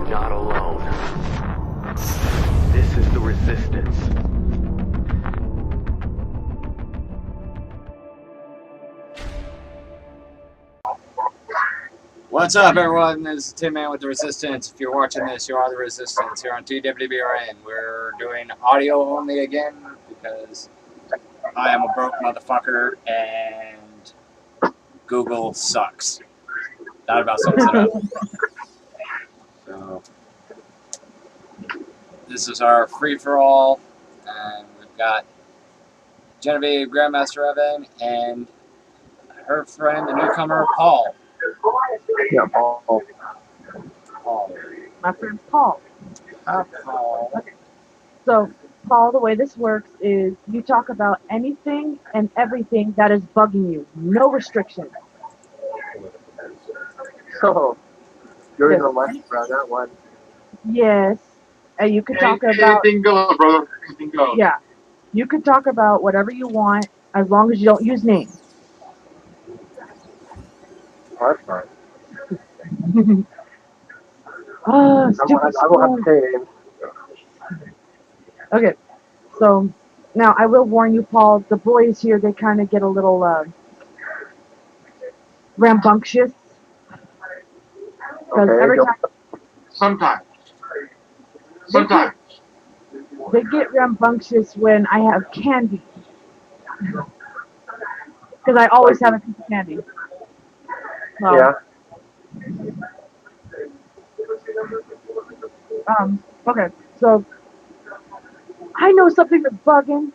not alone. This is the Resistance. What's up, everyone? This is Tin Man with the Resistance. If you're watching this, you are the Resistance here on TWBRN. We're doing audio only again because I am a broke motherfucker and Google sucks. That about sums it up. So, this is our free-for-all, and we've got Genevieve, Grandmaster Evan, and her friend, the newcomer, Paul. Yeah, Paul. Paul. My friend Paul. Paul. Okay. So, Paul, the way this works is you talk about anything and everything that is bugging you. No restrictions. So, you're in Yes. the left around that one. Yes. And you could talk about... Anything goes, brother. Anything goes. Yeah. You could talk about whatever you want as long as you don't use names. Oh, that's fine. Oh, I stupid won't have school. to say names. Okay. So, now I will warn you, Paul, the boys here, they kind of get a little rambunctious. Because Okay, every go. time Sometimes. Sometimes. they get rambunctious when I have candy. Because I always have a piece of candy. So, Yeah. Okay, so I know something that's bugging.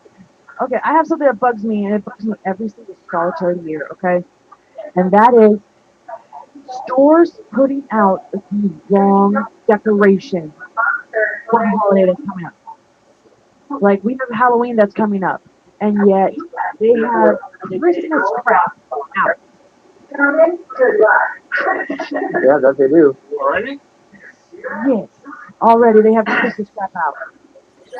Okay, I have something that bugs me, and it bugs me every single solitary year, okay? And that is stores putting out these wrong decorations for the holiday that's coming up. Like, we have Halloween that's coming up, and yet they have Christmas crap out. Yeah, that they do. Already? Yes, already they have the Christmas crap out.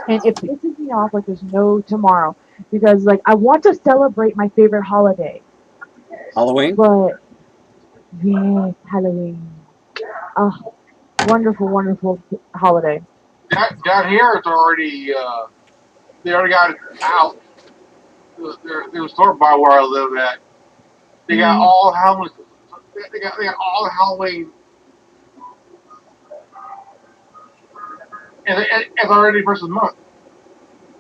And it pisses me off like there's no tomorrow. Because, like, I want to celebrate my favorite holiday. Halloween? But, yes, Halloween. Oh, wonderful, wonderful holiday. Down here, it's already, they already got it out. There's a store by where I live at. They got all Halloween. They got all the Halloween. And it's already versus month.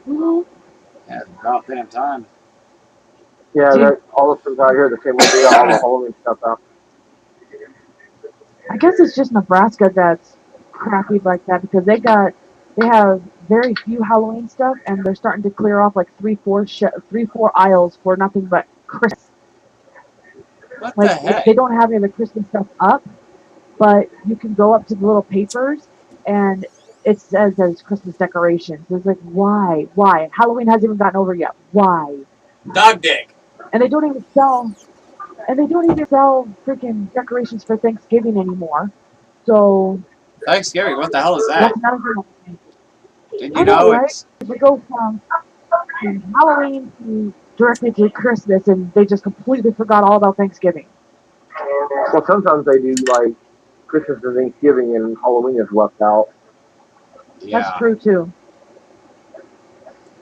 Mhm. Yeah, it's about damn time. Yeah, Dude. that, all of them out here the same way they got all the Halloween stuff out. I guess it's just Nebraska that's crappy like that because they have very few Halloween stuff and they're starting to clear off like 3-4 aisles for nothing but Christmas. What Like the heck? they don't have any of the Christmas stuff up, but you can go up to the little papers and it says that it's Christmas decorations. It's like why? Halloween hasn't even gotten over yet. Why? Dog dick. And they don't even sell freaking decorations for Thanksgiving anymore. So Thanksgiving, what the hell is that? that's another thing. Didn't I you know, know right? it's... We go from Halloween to directly to Christmas, and they just completely forgot all about Thanksgiving. Well, sometimes they do like Christmas and Thanksgiving and Halloween is left out. Yeah. That's true too.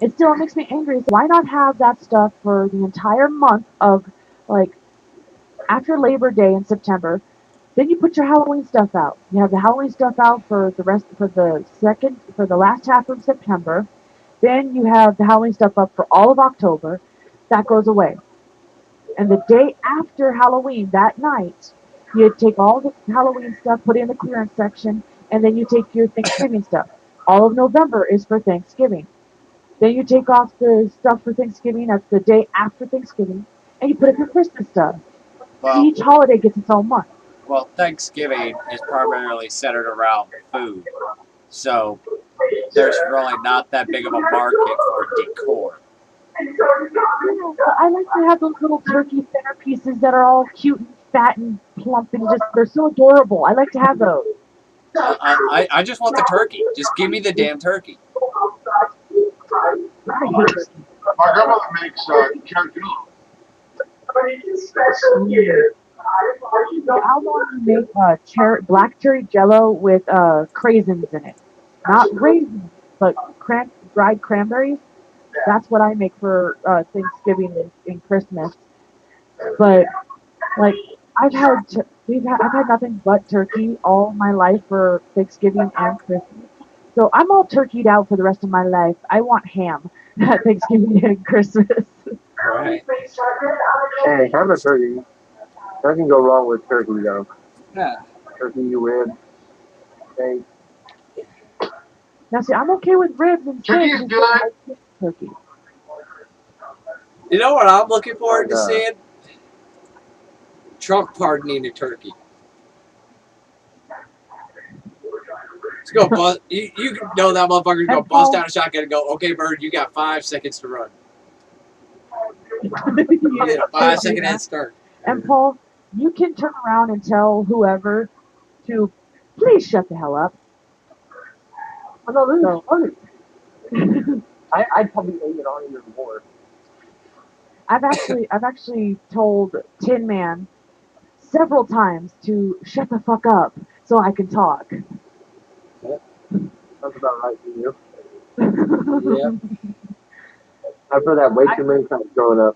It still makes me angry. Why not have that stuff for the entire month of like after Labor Day in September? Then you put your Halloween stuff out. You have the Halloween stuff out for the last half of September. Then you have the Halloween stuff up for all of October. That goes away. And the day after Halloween, that night, you take all the Halloween stuff, put it in the clearance section, and then you take your Thanksgiving stuff. All of November is for Thanksgiving. Then you take off the stuff for Thanksgiving, that's the day after Thanksgiving, and you put it for Christmas stuff. Well, Each holiday gets its own month. well, Thanksgiving is primarily centered around food. So, there's really not that big of a market for decor. I like to have those little turkey centerpieces that are all cute and fat and plump and they're so adorable. I like to have those. I just want the turkey. Just give me the damn turkey. I hate turkey. My grandmother makes carrot cake. So I want to make black cherry jello with craisins in it. Not raisins, but dried cranberries. That's what I make for Thanksgiving and Christmas. But like I've had nothing but turkey all my life for Thanksgiving and Christmas. So I'm all turkeyed out for the rest of my life. I want ham at Thanksgiving and Christmas. Right. Hey, have a turkey. Nothing go wrong with turkey though. Yeah. Turkey, ribs, steak. Now see, I'm okay with ribs and steak. Turkey's good. I like turkey. You know what I'm looking forward to Yeah. seeing? Trump pardoning a turkey. Let's go bust. You know that motherfucker's gonna bust out a shotgun and go, "Okay, Bird, you got 5 seconds to run." You get a 5-second head start. And Paul, you can turn around and tell whoever to please shut the hell up. Oh, no, this So- is funny. I'd probably egg it on even more. I've actually told Tin Man several times to shut the fuck up so I can talk. That's about right for you. Yeah. I've heard that way too many times growing up.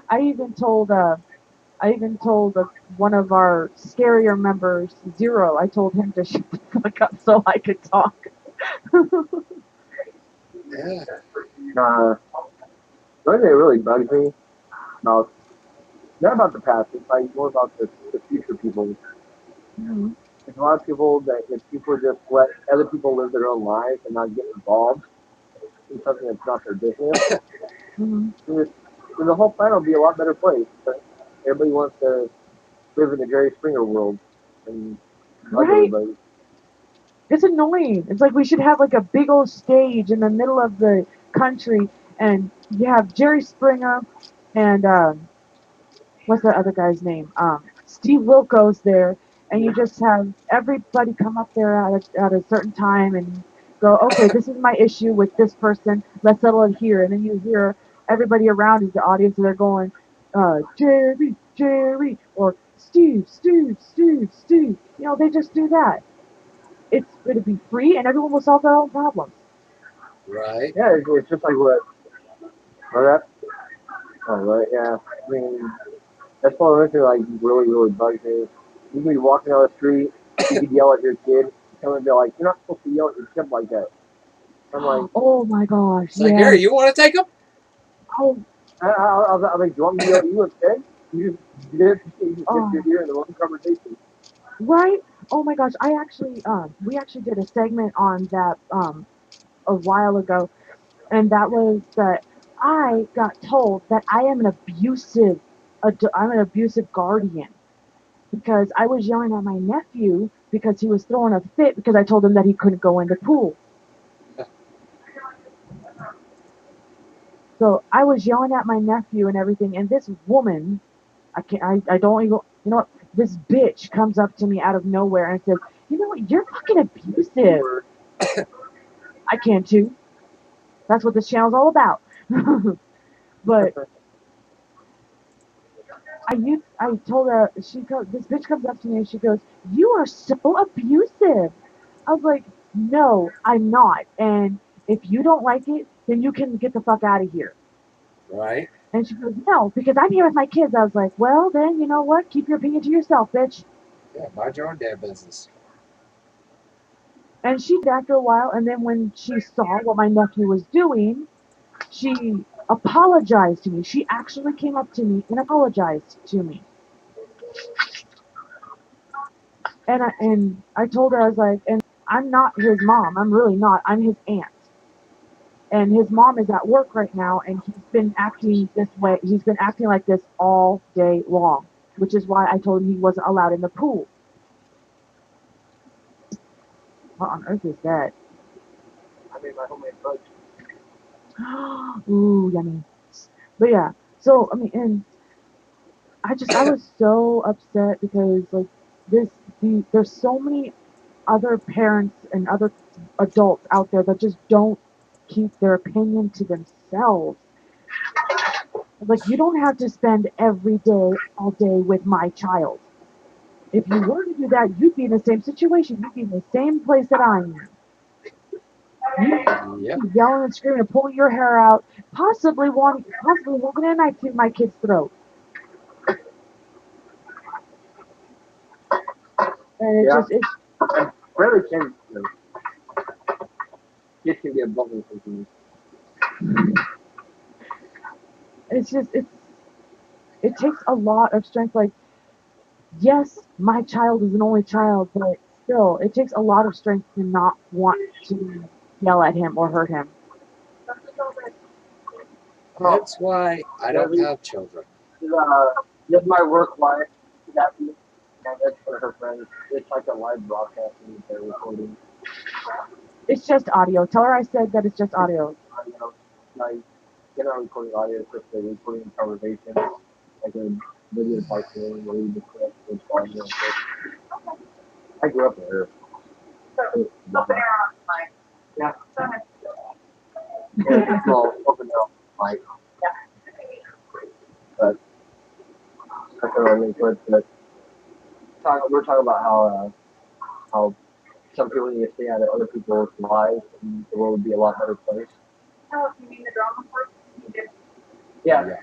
I even told one of our scarier members, Zero. I told him to shut the fuck up so I could talk. Yeah. The only thing that really bugs me about, not about the past, it's like more about the future people. Mhm. There's a lot of people that if people just let other people live their own lives and not get involved in something that's not their business, Mhm. then the whole planet will be a lot better place. But everybody wants to live in the Jerry Springer world and like Right? everybody. It's annoying. It's like we should have like a big old stage in the middle of the country, and you have Jerry Springer and what's that other guy's name? Steve Wilkos there, and you just have everybody come up there at a certain time and go, okay, this is my issue with this person. Let's settle it here. And then you hear everybody around is the audience, and they're going, Jerry, Jerry, or Steve, Steve, Steve, Steve. You know, they just do that. It's going to be free, and everyone will solve their own problems. Right. Yeah, it's just like what? That? Oh, right, yeah. I mean, that's one of the things like really, really bugs me. You can be walking down the street, you could yell at your kid, someone be like, "You're not supposed to yell at your kid like that." I'm like, Oh my gosh, It's like, yeah. Gary, you want to take him? Oh, I was like, "Do you want me to yell at you instead?" You just Oh. get your ear in the wrong conversation. right? Oh my gosh, we actually did a segment on that a while ago, and that was that I got told that I'm an abusive guardian because I was yelling at my nephew because he was throwing a fit because I told him that he couldn't go in the pool. So I was yelling at my nephew and everything, and this woman, I don't even, you know what, this bitch comes up to me out of nowhere and says, you know what, you're fucking abusive. I can too. That's what this channel's all about. But I told her, this bitch comes up to me and she goes, you are so abusive. I was like, no, I'm not. And if you don't like it, then you can get the fuck out of here. Right. And she goes, no, because I'm here with my kids. I was like, well, then, you know what? Keep your opinion to yourself, bitch. Yeah, mind your own damn business. And she did after a while. And then when she saw what my nephew was doing, she apologized to me. She actually came up to me and apologized to me. And I told her, I was like, and I'm not his mom. I'm really not. I'm his aunt. And his mom is at work right now, and he's been acting this way. He's been acting like this all day long, which is why I told him he wasn't allowed in the pool. What on earth is that? I made my homemade fudge. Ooh, yummy. But yeah, so I mean, and I was so upset because like there's so many other parents and other adults out there that just don't keep their opinion to themselves. Like, you don't have to spend every day, all day with my child. If you were to do that, you'd be in the same situation. You'd be in the same place that I am. You'd Yep. be yelling and screaming and pulling your hair out, possibly holding a knife to my kid's throat. And Yeah. it's And really can, kids can be above me sometimes. just it takes a lot of strength. Like, yes, my child is an only child, but still, it takes a lot of strength to not want to yell at him or hurt him. That's why I don't have children. Just my work wife. She got me. And that's for her friends. It's like a live broadcast and they're recording. It's just audio. Tell her I said that it's just audio. You know, like, they're not recording audio, it's just they're recording conversation. Like a video cartoon where you just clip and audio. I grew up there. Yeah. Yeah, well, open up, like, but that's what I mean. But we're talking about how some people need to stay out of other people's lives and the world would be a lot better place. Oh, you mean the drama part? Yeah.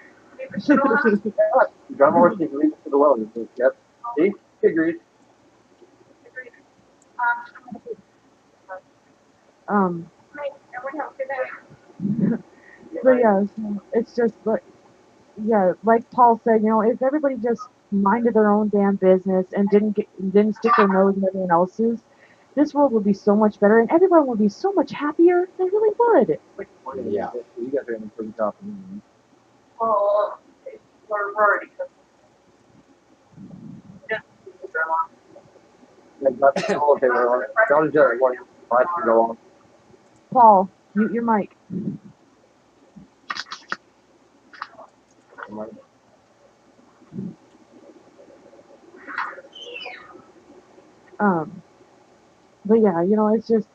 Drama horse needs to leave it to the well. Yep. See? He agrees. But yeah, so it's just like, yeah, like Paul said, if everybody just minded their own damn business and didn't stick their nose in everyone else's, this world would be so much better and everyone would be so much happier. They really would. Yeah. You guys are in pretty tough. Well, we're already Like, that's all okay. Don't enjoy it. Life can go on. Paul, mute your mic. But yeah, it's just,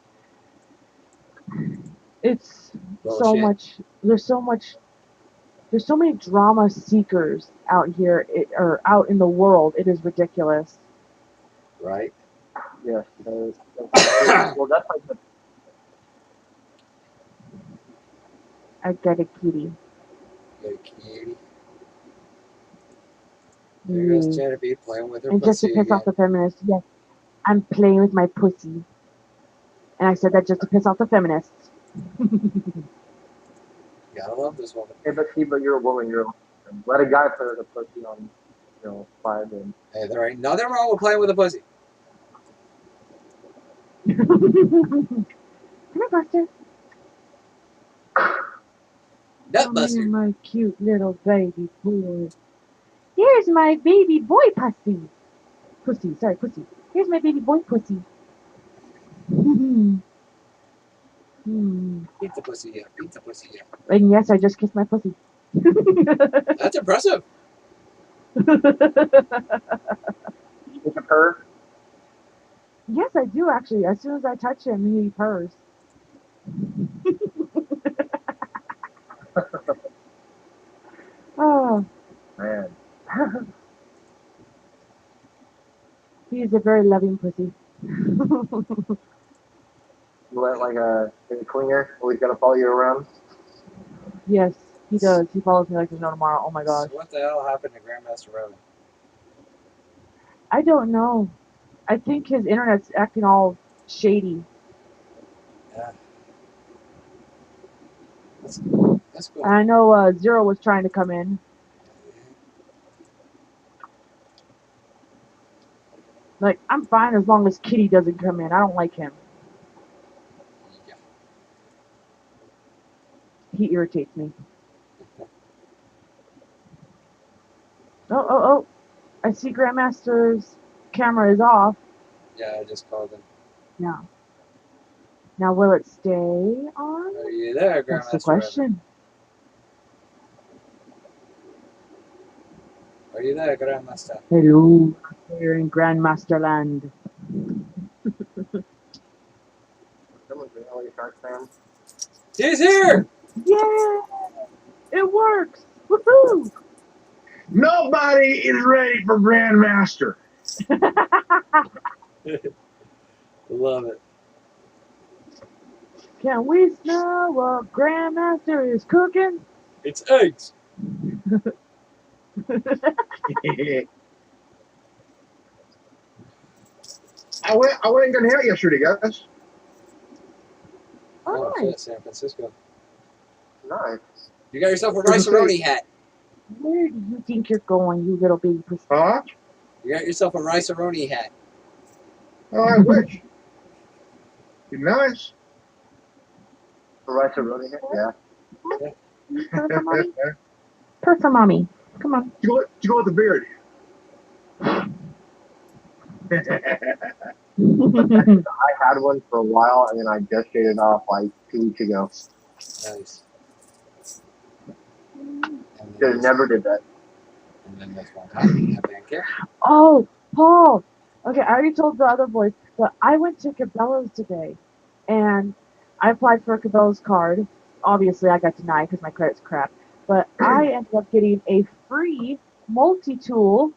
it's so Bullshit. much, there's so many drama seekers out here, or out in the world. It is ridiculous. Right? Yes. Well, that's like the I get it, cutie. Little cutie. There goes Mm. Genevieve playing with her And just to pussy piss again. off the feminists, yes, I'm playing with my pussy. And I said that just to piss off the feminists. Gotta love this woman. hey, but you're a woman. Let a guy play with a pussy on, 5 and. Hey, there ain't nothing wrong with playing with a pussy. Come here, Buster. Nut Come buster. here, my cute little baby boy. Here's my baby boy pussy. Sorry, pussy. Here's my baby boy pussy. Beat the pussy, yeah. Beat the pussy, yeah. And yes, I just kissed my pussy. That's impressive. It's a purr. Yes, I do actually. As soon as I touch him, he purrs. Oh, Man. he is a very loving pussy. You let like a cleaner always gotta follow you around. Yes, he does. He follows me like there's no tomorrow. Oh my gosh. So what the hell happened to Grandmaster Robin? I don't know. I think his internet's acting all shady. Yeah. That's cool. I know Zero was trying to come in. Like, I'm fine as long as Kitty doesn't come in. I don't like him. Yeah. He irritates me. Oh. I see Grandmaster's camera is off. Yeah, I just called him. Yeah. Now, will it stay on? Are you there, Grandmaster That's the question. Robin? Are you there, Grandmaster? Hello, here in Grandmaster Land. Someone's an LA Sharks fan. He's here! Yeah! It works! Woohoo! Nobody is ready for Grandmaster. Love it. Can we smell what Grandmaster is cooking? It's eggs. I went and got out yesterday, guys. Oh, Oh, nice. shit, San Francisco. Nice. You got yourself a rice-a-roni hat. Where do you think you're going, you little baby pussy? Huh? You got yourself a rice-a-roni hat. Oh, I wish. Be nice. The rice are really good. Yeah. Purr for mommy. Purr for mommy. Come on. You go with the beard. I had one for a while, and then I just shaved it off like 2 weeks ago. Nice. And Just never did that. And then this one time, I didn't care. Oh, Paul. Okay, I already told the other boys, but I went to Cabela's today, and I applied for a Cabela's card. Obviously, I got denied because my credit's crap. But I ended up getting a free multi-tool,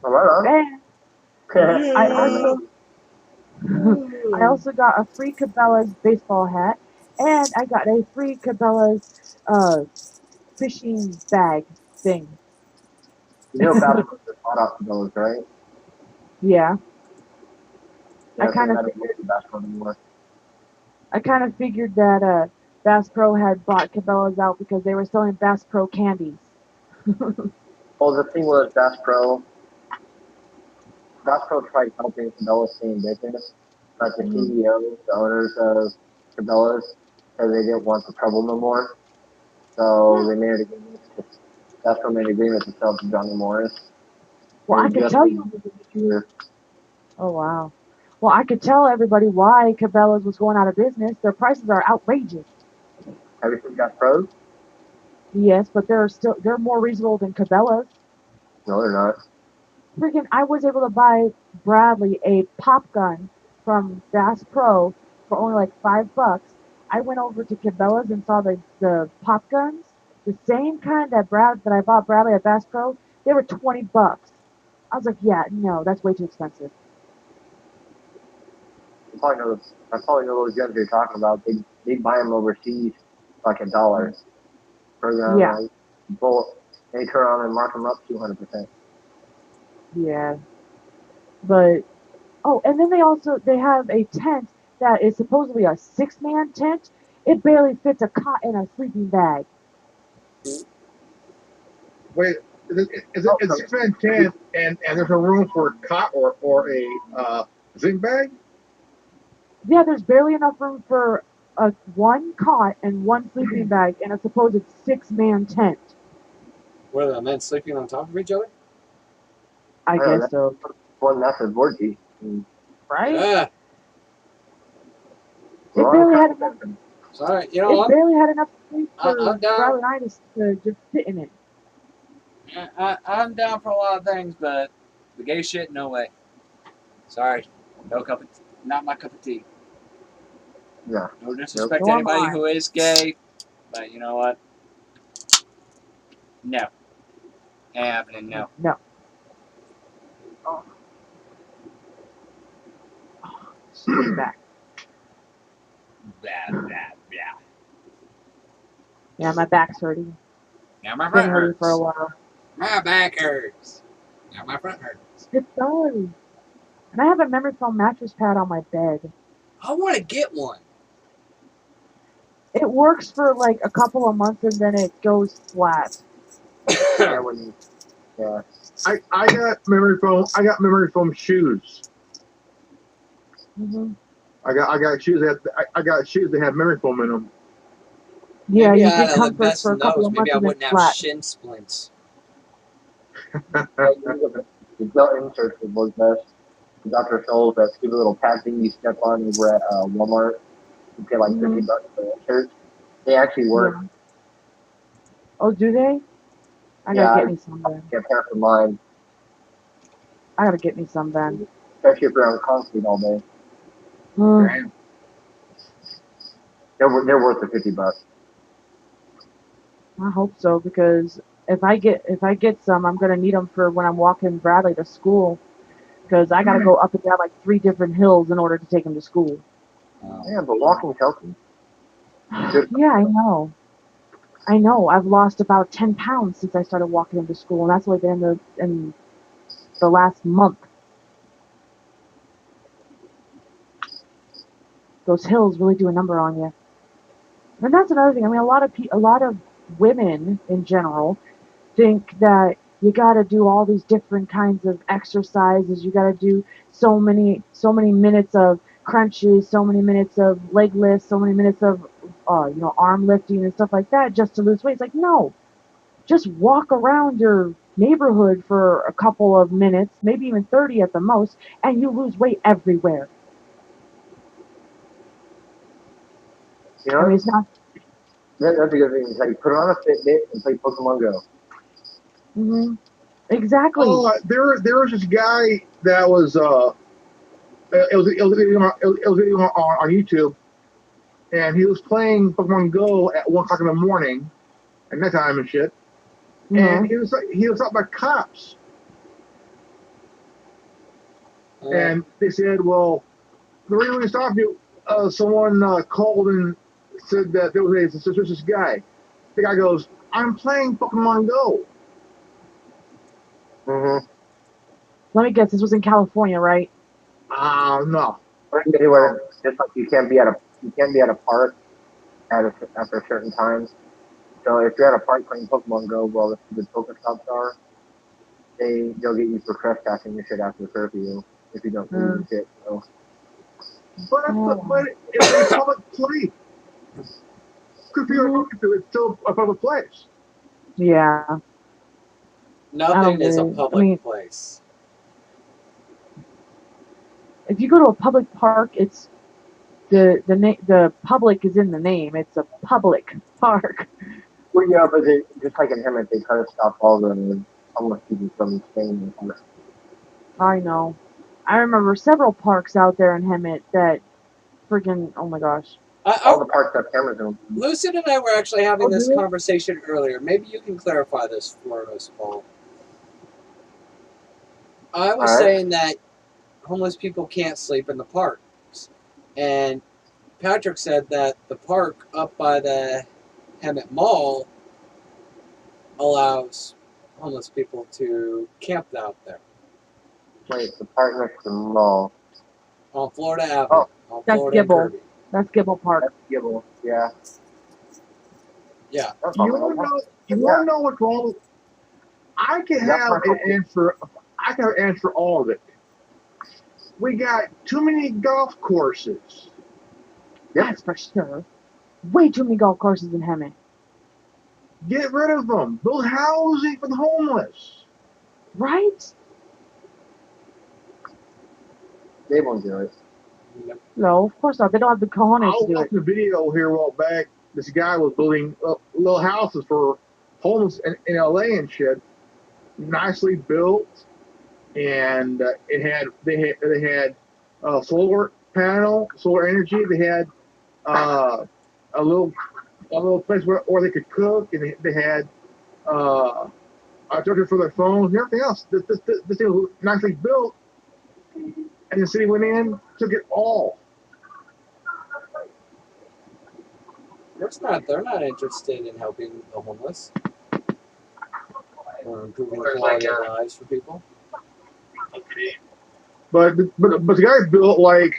All right, and on. I also got a free Cabela's baseball hat, and I got a free Cabela's fishing bag thing. You know about the hot off those, right? Yeah. Yeah, I kinda so that ain't the best one anymore. I kind of figured that Bass Pro had bought Cabela's out because they were selling Bass Pro candies. Well, the thing was Bass Pro tried helping Cabela's stay in business, but the CEOs, the owners of Cabela's, said they didn't want the trouble no more. So they made an agreement. Bass Pro made an agreement to sell to Johnny Morris. Well, I And could just tell you. year, Oh wow. Well, I could tell everybody why Cabela's was going out of business. Their prices are outrageous. everything got froze. Yes, but they're more reasonable than Cabela's. No, they're not. Freaking, I was able to buy Bradley a pop gun from Bass Pro for only like $5. I went over to Cabela's and saw the pop guns, the same kind that I bought Bradley at Bass Pro. They were $20. I was like, yeah, no, that's way too expensive. I probably know those guns you're talking about. They buy them overseas, like $1. For them, Yeah. like, bullet. They turn on and mark them up 200%. Yeah. But and then they have a tent that is supposedly a 6-man tent. It barely fits a cot in a sleeping bag. Wait, is it 6-man tent and there's a room for a cot or a zinc bag? Yeah, there's barely enough room for one cot and one sleeping bag in a supposed 6-man tent. What are the men sleeping on top of each other? I know, guess so. One massive orgy. Right? Yeah. It barely had enough. Sorry, you know, barely had enough space for I'm down. Bradley and I to just sit in it. I'm down for a lot of things, but the gay shit, no way. Sorry, not my cup of tea. Yeah. No disrespect to Nor anybody mine. who is gay, but you know what? No. Ain't happening, no. No. She's back. Blah, blah, blah. Yeah, my back's hurting. Now my It's been front hurting for a hurts. while. My back hurts. Now my front hurts. It does. And I have a memory foam mattress pad on my bed. I want to get one. It works for like a couple of months and then it goes flat. Yeah. I got memory foam. I got memory foam shoes. Mm-hmm. I got shoes that have memory foam in them. Yeah, Maybe you I get had comfort best for a couple nose. of Maybe months I and then wouldn't have flat. shin splints. The belt inserts would work best. Dr. Scholl's, that stupid little pad thing you step on over at Walmart. You pay like $50 for the inserts. They actually work. Yeah. Oh, do they? I Yeah, gotta get me some then. Get a pair for mine, I gotta get me some then. especially if you're on concrete all day. Mm. Damn. They're worth the $50. I hope so because if I get some, I'm gonna need them for when I'm walking Bradley to school because I gotta go up and down like 3 different hills in order to take him to school. Yeah, but walking's healthy. Yeah, I know. I know. I've lost about 10 pounds since I started walking him to school, and that's only been in the last month. Those hills really do a number on you. And that's another thing. I mean, a lot of women in general think that you got to do all these different kinds of exercises. You got to do so many minutes of crunches, so many minutes of leg lifts, so many minutes of arm lifting and stuff like that just to lose weight. It's like, no, just walk around your neighborhood for a couple of minutes, maybe even 30 at the most, and you lose weight everywhere. You know, I mean, it's not. that's a good thing. It's like put on a Fitbit and play Pokemon Go. Exactly. Oh, there was this guy that was it was a video on YouTube, and he was playing Pokemon Go at 1 o'clock in the morning, at nighttime and shit. And he was up by cops, and they said, "Well, the reason we stopped you, someone called and said that there was a suspicious guy." The guy goes, "I'm playing Pokemon Go." Let me guess. This was in California, right? No. Anywhere, just like you can't be at a park after certain times. So if you're at a park playing Pokemon Go, well, the Pokestops are, they'll get you for trespassing and shit after curfew if you don't do your shit. So. But it's a public place. Curfew or no curfew, it's still a public place. Yeah. Nothing is a public place. If you go to a public park, it's the public is in the name. It's a public park. Well, yeah, but just like in Hemet, they try to stop all the homeless people from staying in there. I know. I remember several parks out there in Hemet that friggin' oh my gosh. All the parks have cameras in them. Lucid and I were actually having this conversation earlier. Maybe you can clarify this for us, Paul. I was saying that homeless people can't sleep in the parks. And Patrick said that the park up by the Hemet Mall allows homeless people to camp out there. Wait, the park next to the mall. On Florida Avenue. Oh, on that's Florida Gibble. That's Gibble Park. That's Gibble, yeah. Yeah. You want to know what's wrong? I can have an answer. I can have an answer for all of it. We got too many golf courses. That's for sure. Way too many golf courses in Hemet. Get rid of them. Build housing for the homeless. Right? They won't do it. No, of course not. They don't have the cojones I to was do it. watching a video here a while back. This guy was building little houses for homeless in LA and shit. Nicely built, and they had solar panel, solar energy. They had a little place where they could cook, and they had a charger for their phones and everything else. This thing was nicely built, and the city went in, took it all. They're not interested in helping the homeless or improving the quality of lives for people. But the guy built like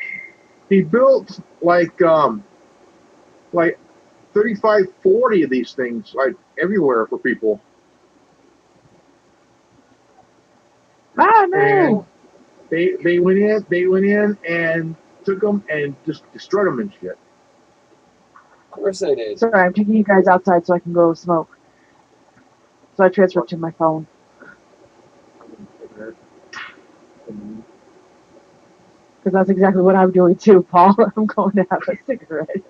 35, 40 of these things like everywhere for people. Ah, no. And they went in and took them and just destroyed them and shit. Of course they did. Sorry, I'm taking you guys outside so I can go smoke. So I transferred to my phone. Because that's exactly what I'm doing too, Paul. I'm going to have a cigarette.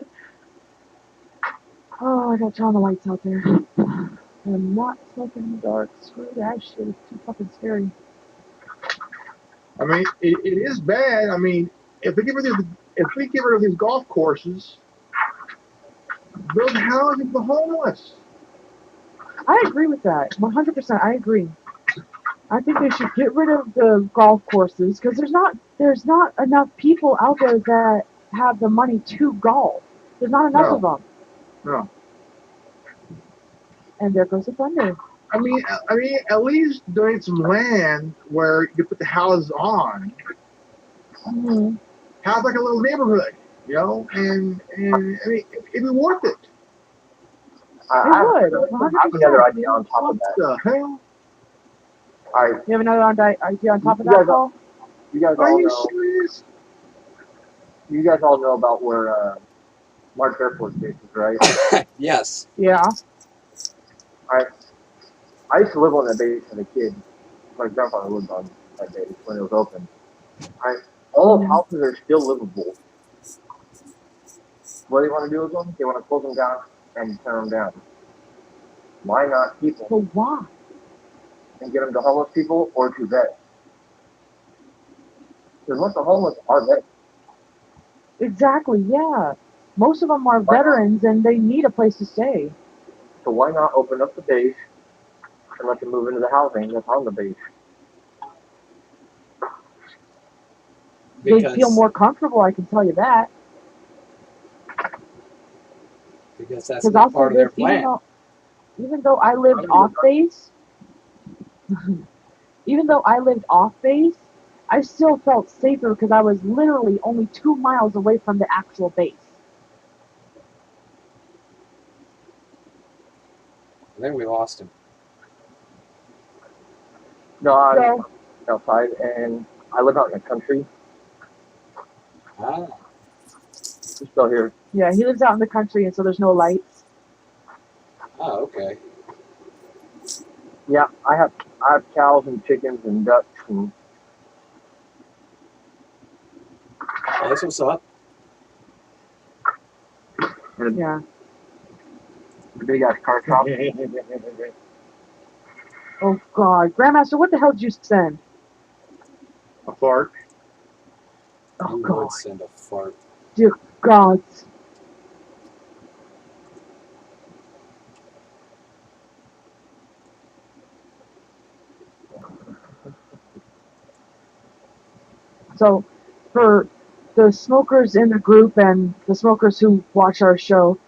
Oh, I gotta turn on the lights out there. I'm not smoking in the dark. Screw that shit. It's too fucking scary. I mean, it is bad. I mean, if we get rid of these golf courses, build housing for the homeless. I agree with that. 100%. I agree. I think they should get rid of the golf courses because there's not enough people out there that have the money to golf. There's not enough of No. them. No. And there goes the thunder. I mean, at least donate some land where you can put the houses on. Mhm. Have like a little neighborhood, you know, and I mean, it'd be worth it. I would, I have another 100%. idea on top What of that. the hell? All right, You have another idea on top of You guys that, Paul? you guys Are all you know. serious? You guys all know about where March Air Force Base is, right? Yes. Yeah. I used to live on that base as a kid. My grandfather lived on that base when it was open. All those houses are still livable. What do you want to do with them? They want to close them down and tear them down. Why not keep them But why? and get them to homeless people or to vets? Because once the homeless are vets, Exactly, yeah. Most of them are Why not? veterans and they need a place to stay. so why not open up the base and let them move into the housing that's on the base? They Because feel more comfortable, I can tell you that. because that's Because not also part of their this, even plan. though I lived off base, even though I lived off base, I still felt safer because I was literally only 2 miles away from the actual base. I think we lost him. No, I'm So outside and I live out in the country. Ah. I'm still here. yeah, he lives out in the country and so there's no lights. Oh, okay. Yeah, I have cows and chickens and ducks and That's what's up. Yeah. a big ass car shop. Oh God, Grandmaster, what the hell did you send? A fart. Oh You God, would send a fart. dear God. So, for the smokers in the group and the smokers who watch our show,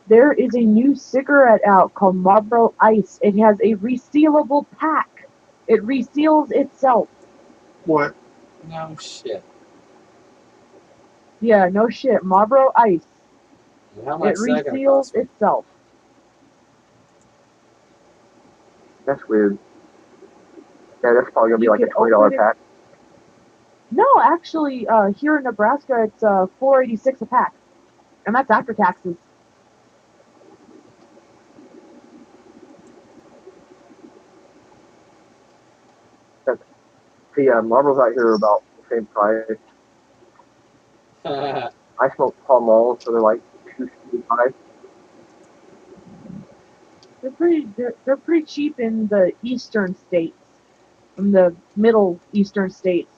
there is a new cigarette out called Marlboro Ice. It has a resealable pack. It reseals itself. What? No shit. Yeah, no shit. Marlboro Ice. And how much It is that gonna reseals cost me? itself. That's weird. Yeah, that's probably gonna be You like a can $20 open it- pack. No, actually, here in Nebraska, it's $4.86 a pack, and that's after taxes. See, Marlboros out here are about the same price. I smoke Pall Malls, so they're like $2.75. They're pretty cheap in the eastern states, in the middle eastern states.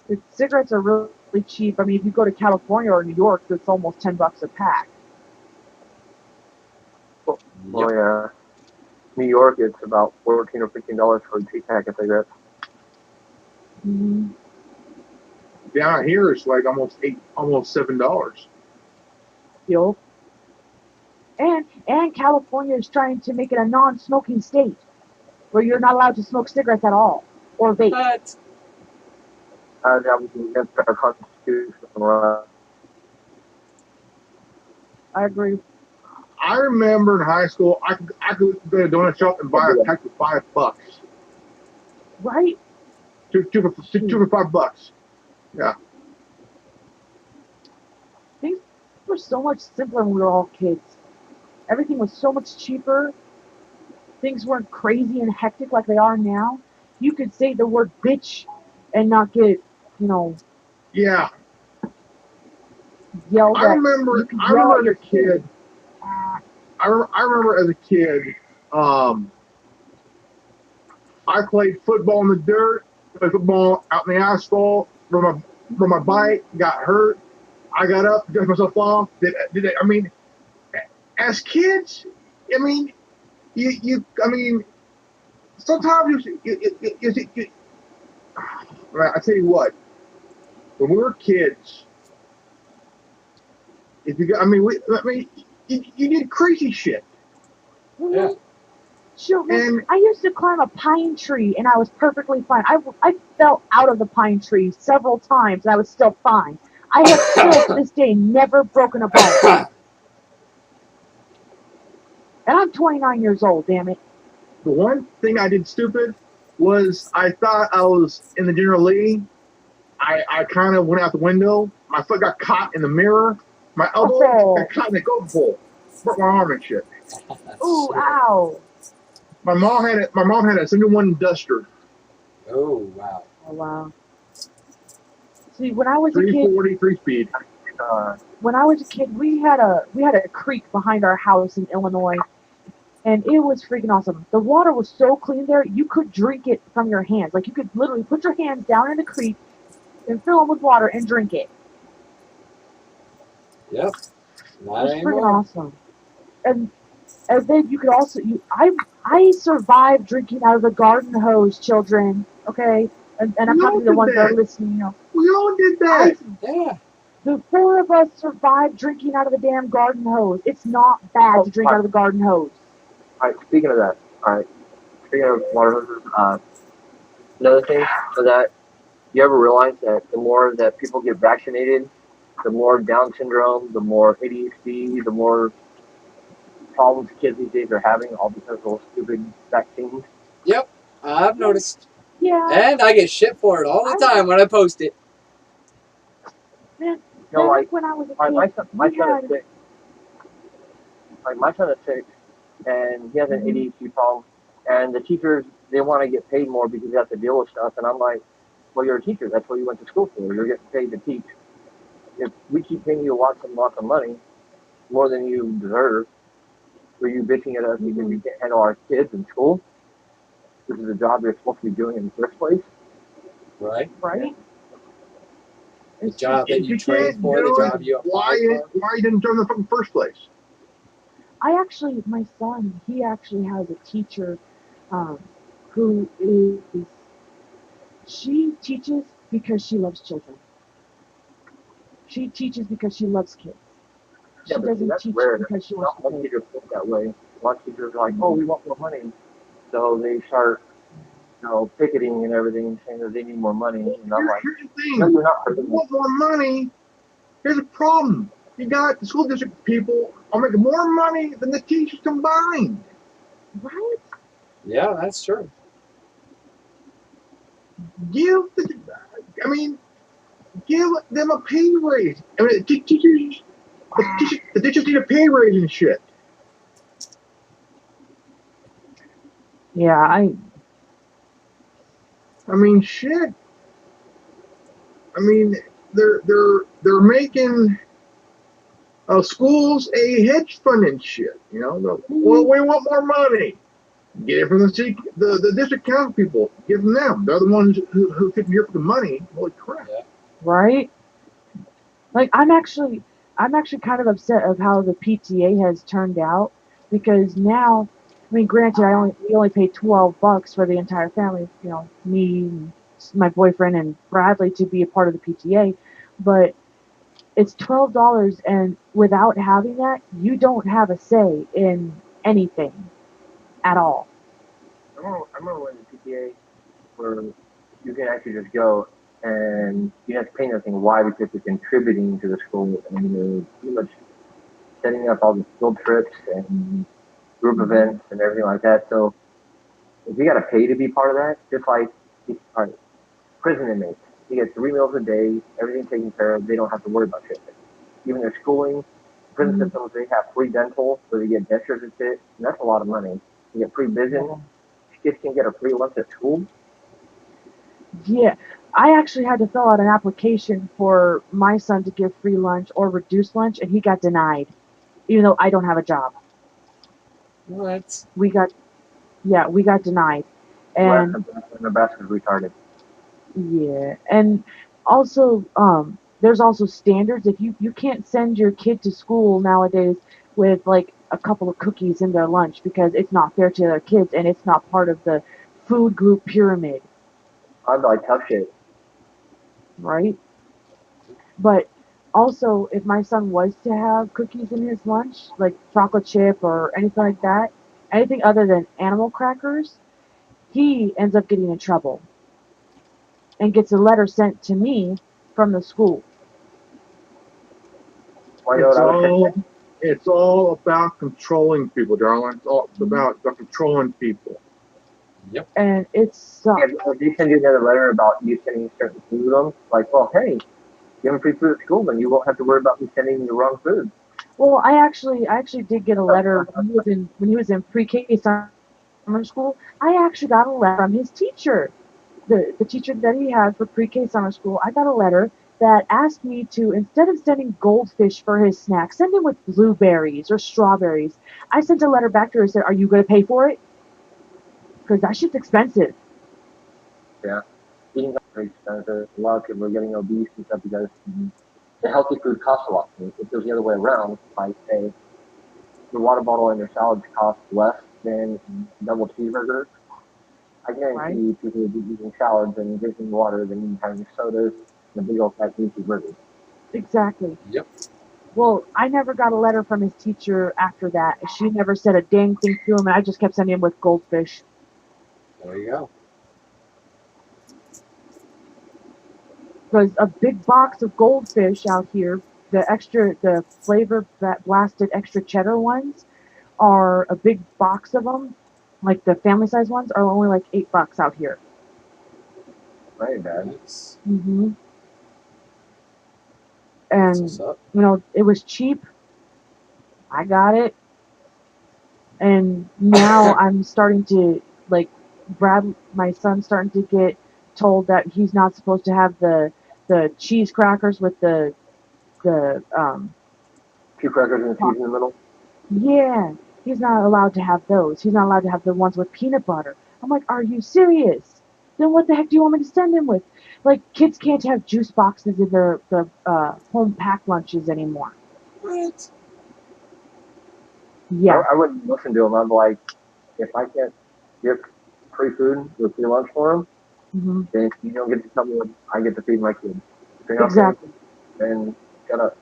The cigarettes are really cheap. I mean, if you go to California or New York, it's almost $10 a pack. Well, Yep. yeah. New York, it's about $14 or $15 for a 2-pack of cigarettes. Mm-hmm. Down here, it's like almost $7. Yup. And California is trying to make it a non-smoking state, where you're not allowed to smoke cigarettes at all or vape. What? That was against our constitutional right. I agree. I remember in high school, I could go to a donut shop and buy a pack for $5. Right? Two for $5. Yeah. Things were so much simpler when we were all kids. Everything was so much cheaper. Things weren't crazy and hectic like they are now. You could say the word bitch and not get, Yeah. yelled I at. remember You could as yell at a your kid. I remember as a kid, I played football in the dirt, played football out in the asphalt, rode my bike, got hurt. I got up, dusted myself off. I mean, as kids, I mean, I mean, sometimes I tell you what, when we were kids, if you, you did crazy shit, Yeah. Sure, man. and I used to climb a pine tree and I was perfectly fine. I fell out of the pine tree several times and I was still fine. I have still to this day never broken a bone. And I'm 29 years old, damn it. the one thing I did stupid was I thought I was in the General Lee. I kind of went out the window. My foot got caught in the mirror. My elbow got caught in the goat pole. Broke my arm and shit. Ooh, ow. My mom had a 71 Duster, Oh wow. Oh, wow. See, when I was a kid, 340, 3-speed. when I was a kid, we had a creek behind our house in Illinois, and it was freaking awesome. The water was so clean there, you could drink it from your hands. Like you could literally put your hands down in the creek and fill them with water and drink it. Yep. It Not was freaking anymore. awesome. And then you could also I survived drinking out of the garden hose, children. Okay, and I'm We all talking to the did ones that are that. listening. You know, We all did that. Yeah. the four of us survived drinking out of the damn garden hose. It's not bad to drink out of the garden hose. All right, speaking of that, all right, speaking of water hoses, another thing is that you ever realize that the more that people get vaccinated, the more Down syndrome, the more ADHD, the more problems kids these days are having, all because of those stupid vaccines. Yep. I've noticed. Yeah, And I get shit for it all the time when I post it. man. You know, Back like when I was a my kid, son we had is 6. Like my son is 6, and he has an ADHD problem, and the teachers they want to get paid more because they have to deal with stuff, and I'm like, well, you're a teacher. That's what you went to school for. You're getting paid to teach. If we keep paying you lots and lots of money, more than you deserve, for you bitching at us because you can't handle our kids in school, this is a job you're supposed to be doing in the first place. Right? right. The job that If you you train can't for, the do job it, you why apply for. you didn't join the fucking first place? My son, he actually has a teacher, who is she teaches because she loves children. She teaches because she loves kids. She Yeah, but see, doesn't that's teach rare. because she Not wants to all pay. teachers think that way. A lot of teachers are like, oh, we want more money. So they start, picketing and everything, saying that they need more money. And I'm like, Here's the no, thing. you're not. If you want more money, here's a problem. You got the school district people are making more money than the teachers combined. Right? Yeah, that's true. Give them a pay raise. I mean, the teachers need a pay raise and shit. Yeah, I mean, shit. I mean, they're making schools a hedge fund and shit. Well, we want more money. Get it from the district council people. Give them. They're the ones who couldn't hear for the money. Holy crap! right? Like I'm actually kind of upset of how the PTA has turned out because now, I mean, granted, we only paid $12 for the entire family, me, and my boyfriend, and Bradley to be a part of the PTA, but it's $12, and without having that, you don't have a say in anything at all. I remember when the PTA where you can actually just go and you don't have to pay nothing. Why? Because you're contributing to the school and you're pretty much setting up all the field trips and group events and everything like that. So if you got to pay to be part of that, just like prison inmates, you get 3 meals a day, everything taken care of. They don't have to worry about shit. Even their schooling, prison systems, they have free dental, so they get dentures and shit. And that's a lot of money. You get free vision. Kids can get a free lunch at school. Yeah, I actually had to fill out an application for my son to give free lunch or reduced lunch, and he got denied, even though I don't have a job. What? We got denied, and Nebraska's retarded. yeah, and also there's also standards. If you can't send your kid to school nowadays with like a couple of cookies in their lunch because it's not fair to their kids and it's not part of the food group pyramid, I'd be like, tough shit. right? But also, if my son was to have cookies in his lunch, like chocolate chip or anything like that, anything other than animal crackers, he ends up getting in trouble and gets a letter sent to me from the school. Why know what I was saying? It's all about controlling people, darling. It's all about controlling people. And it sucks. If they send you another letter about you sending certain food to them, like, well, hey, give them free food at school, then you won't have to worry about me sending the wrong food. Well, I actually did get a letter when he was in pre-K summer school. I actually got a letter from his teacher, the teacher that he had for pre-K summer school. I got a letter that asked me to, instead of sending goldfish for his snack, send him with blueberries or strawberries. I sent a letter back to her and said, "Are you going to pay for it? Because that shit's expensive." Eating is very expensive. A lot of people are getting obese and stuff because the healthy food costs a lot. If it was the other way around, like, say, the water bottle and their salads cost less than double cheeseburgers, I guarantee you people would be eating salads and drinking water than having sodas and a big old fat cheeseburger. Exactly. Yep. Well, I never got a letter from his teacher after that. She never said a dang thing to him, and I just kept sending him with goldfish. There you go. Because a big box of goldfish out here, the flavor blasted extra cheddar ones, are a big box of them. Like the family size ones are only like $8 out here. Very bad. Nice. Mm-hmm. That's And what's up. you know, it was cheap. I got it, and now I'm starting to like my son's starting to get told that he's not supposed to have the cheese crackers with the Two crackers and cheese in the middle. yeah, he's not allowed to have those. He's not allowed to have the ones with peanut butter. I'm like, are you serious? Then what the heck do you want me to send him with? Like, kids can't have juice boxes in their home packed lunches anymore. What? Yeah. I wouldn't listen to him. I'd be like, if I can't get free food with free lunch for him, Hmm. then you don't get to tell me what I get to feed my kids. If you're not Exactly. paying, then shut up.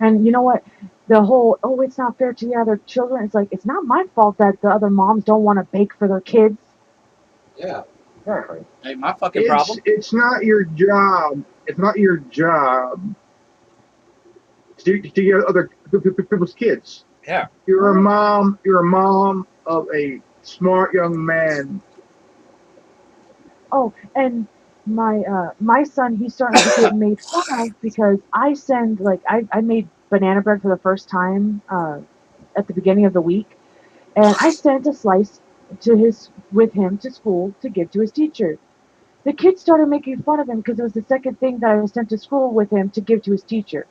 And you know what? The whole, oh, it's not fair to the other children. It's like, it's not my fault that the other moms don't want to bake for their kids. Yeah. Exactly. Ain't my fucking problem. It's not your job. It's not your job to get other people's kids. Yeah. You're a mom. You're a mom of a smart young man. Oh, and my son, he's starting to get made fun of because I send, like, I made banana bread for the first time at the beginning of the week, and I sent a slice with him to school to give to his teacher. The kids started making fun of him because it was the second thing that I sent to school with him to give to his teacher.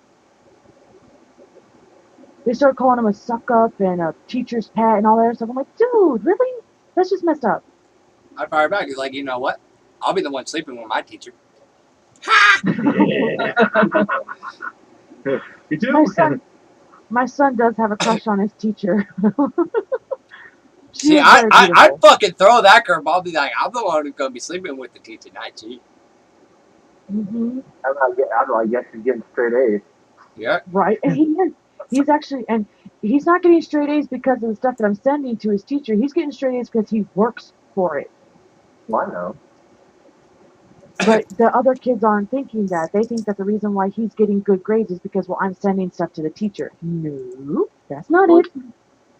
They started calling him a suck up and a teacher's pet and all that other stuff. I'm like, dude, really? That's just messed up. I'd fire back. He's like, you know what? I'll be the one sleeping with my teacher. You do? My son does have a crush on his teacher. She See, is very I'd beautiful. fucking throw that curveball. I'll be like, I'm the one who's gonna be sleeping with the teacher tonight, G. Mm-hmm. I'm like, yes, he's getting straight A's. Yeah. Right, and he is. He's actually, and he's not getting straight A's because of the stuff that I'm sending to his teacher. He's getting straight A's because he works for it. Well, I know. But the other kids aren't thinking that. They think that the reason why he's getting good grades is because, well, I'm sending stuff to the teacher. No, that's not it.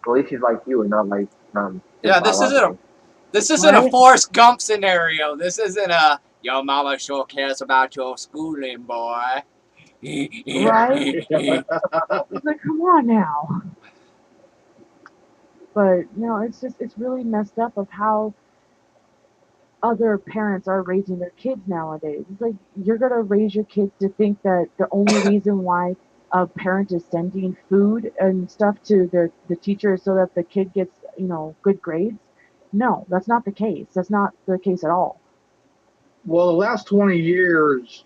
At least he's like you and not like Yeah, this isn't a Right. Forrest Gump scenario. This isn't a your mama sure cares about your schooling, boy. Right? It's like, come on now. But it's really messed up of how other parents are raising their kids nowadays. It's like you're gonna raise your kids to think that the only reason why a parent is sending food and stuff to the teacher is so that the kid gets, good grades. No, that's not the case. That's not the case at all. Well, the last 20 years,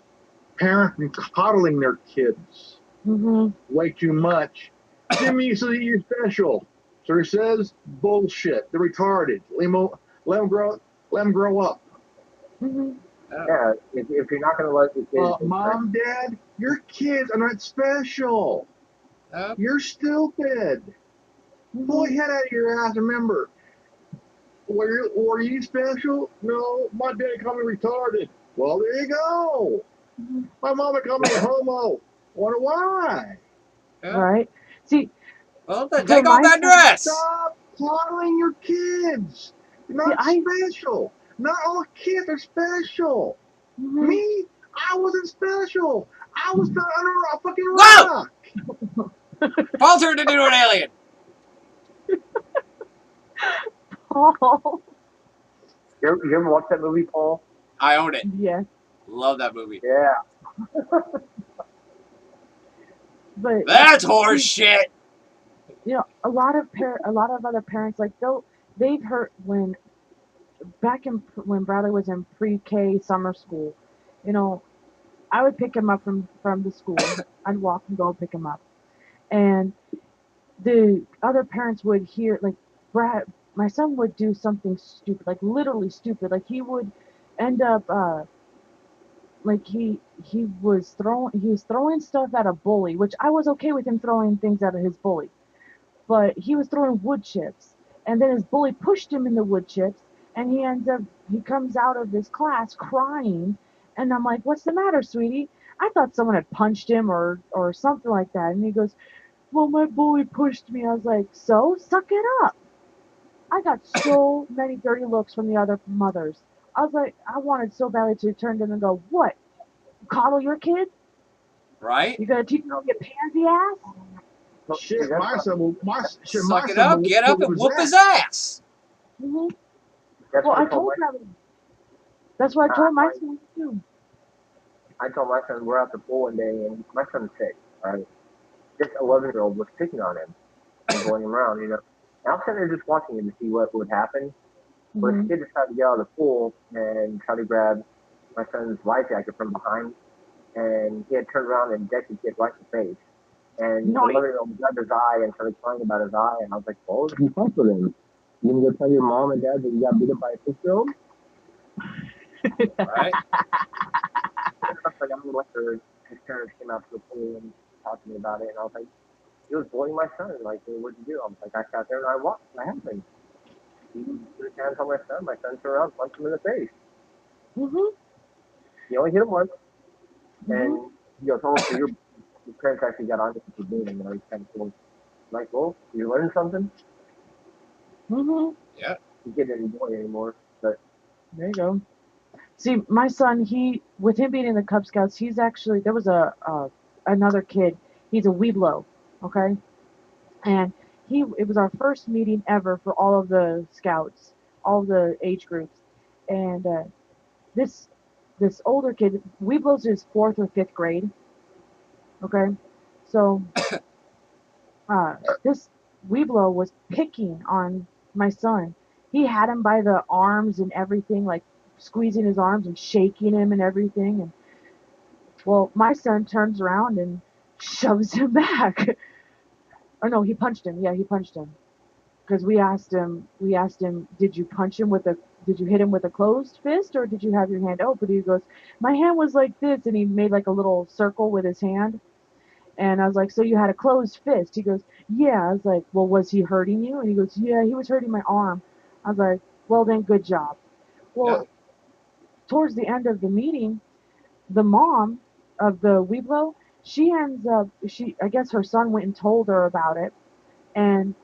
parents have been coddling their kids Hmm. way too much. Jimmy says you're special. So he says, bullshit. They're retarded. Let them grow up. Hmm. Yeah, if you're not gonna let the kids, Mom, Dad, your kids are not special. Yep. You're stupid. Pull your head out of your ass. Remember, were you special? No, my dad called me retarded. Well, there you go. My mama called me a homo. Wonder why? Yeah. Right. See, Well, then So take off my that son- dress. Stop coddling your kids. You're not See, special. Not all kids are special. Mhm. Me, I wasn't special. I was under a fucking Whoa! rock. Paul turned into an alien. Paul. you ever watch that movie, Paul? I own it. Yeah, Love that movie. Yeah. but That's horse shit. you know, a lot of other parents like they've heard when when Bradley was in pre-K summer school, you know, I would pick him up from the school. I'd walk and go pick him up, and the other parents would hear like my son would do something stupid, like literally stupid, like he would end up like he was throwing stuff at a bully, which I was okay with him throwing things at his bully, but he was throwing wood chips, and then his bully pushed him in the wood chips, and he comes out of his class crying, and I'm like, what's the matter, sweetie? I thought someone had punched him or something like that, and he goes, well, my bully pushed me. I was like, so suck it up. I got so many dirty looks from the other mothers. I was like, I wanted so badly to turn to them and go, what? Coddle your kid? Right? You gonna teach him to get pansy ass? Shit, my son will. Suck it up, get up, and whoop his ass. Mm-hmm. That's Well, what I told my, Bradley. That's what I told my son too. I told my son we're at the pool one day and my son's sick, right? This 11-year-old was picking on him and going him around, you know. And I'm sitting there just watching him to see what would happen. But Mm-hmm. this kid decided to get out of the pool and try to grab my son's life jacket from behind, and he had turned around and decked the kid right in the face. And Nice. the 11-year-old grabbed his eye and started crying about his eye, and I was like, "Oh, you fuck with him? You gonna go tell your mom and dad that you got beat up by a 6-year-old?" Right? Like I'm like his parents came out to the pool and talked to me about it, and I was like, he was bullying my son. Like, what'd you do? I was like, I sat there and I watched what happened. He put his hands on my son. My son turned around, punched him in the face. Mm-hmm. He only hit him once, Mm-hmm. and he goes, "Oh, so your parents actually got on to for doing it." You know, he's kind of cool. Like, well, you learned something. Mm-hmm. The kid didn't enjoy it anymore, but There you go. See, my son, with him being in the Cub Scouts, he's actually there was another kid. He's a Weeblo, okay, and it was our first meeting ever for all of the scouts, all the age groups, and this this older kid, Weeblo's his 4th or 5th grade, okay, so this Weeblo was picking on my son. He had him by the arms and everything, like squeezing his arms and shaking him and everything. And well, my son turns around and shoves him back. Or no, he punched him. Yeah, he punched him. Because we asked him, did you did you hit him with a closed fist or did you have your hand open? He goes, my hand was like this, and he made like a little circle with his hand. And I was like, so you had a closed fist? He goes, yeah. I was like, well, was he hurting you? And he goes, yeah, he was hurting my arm. I was like, well, then good job. Well, towards the end of the meeting, the mom of the Weeblo, I guess her son went and told her about it. And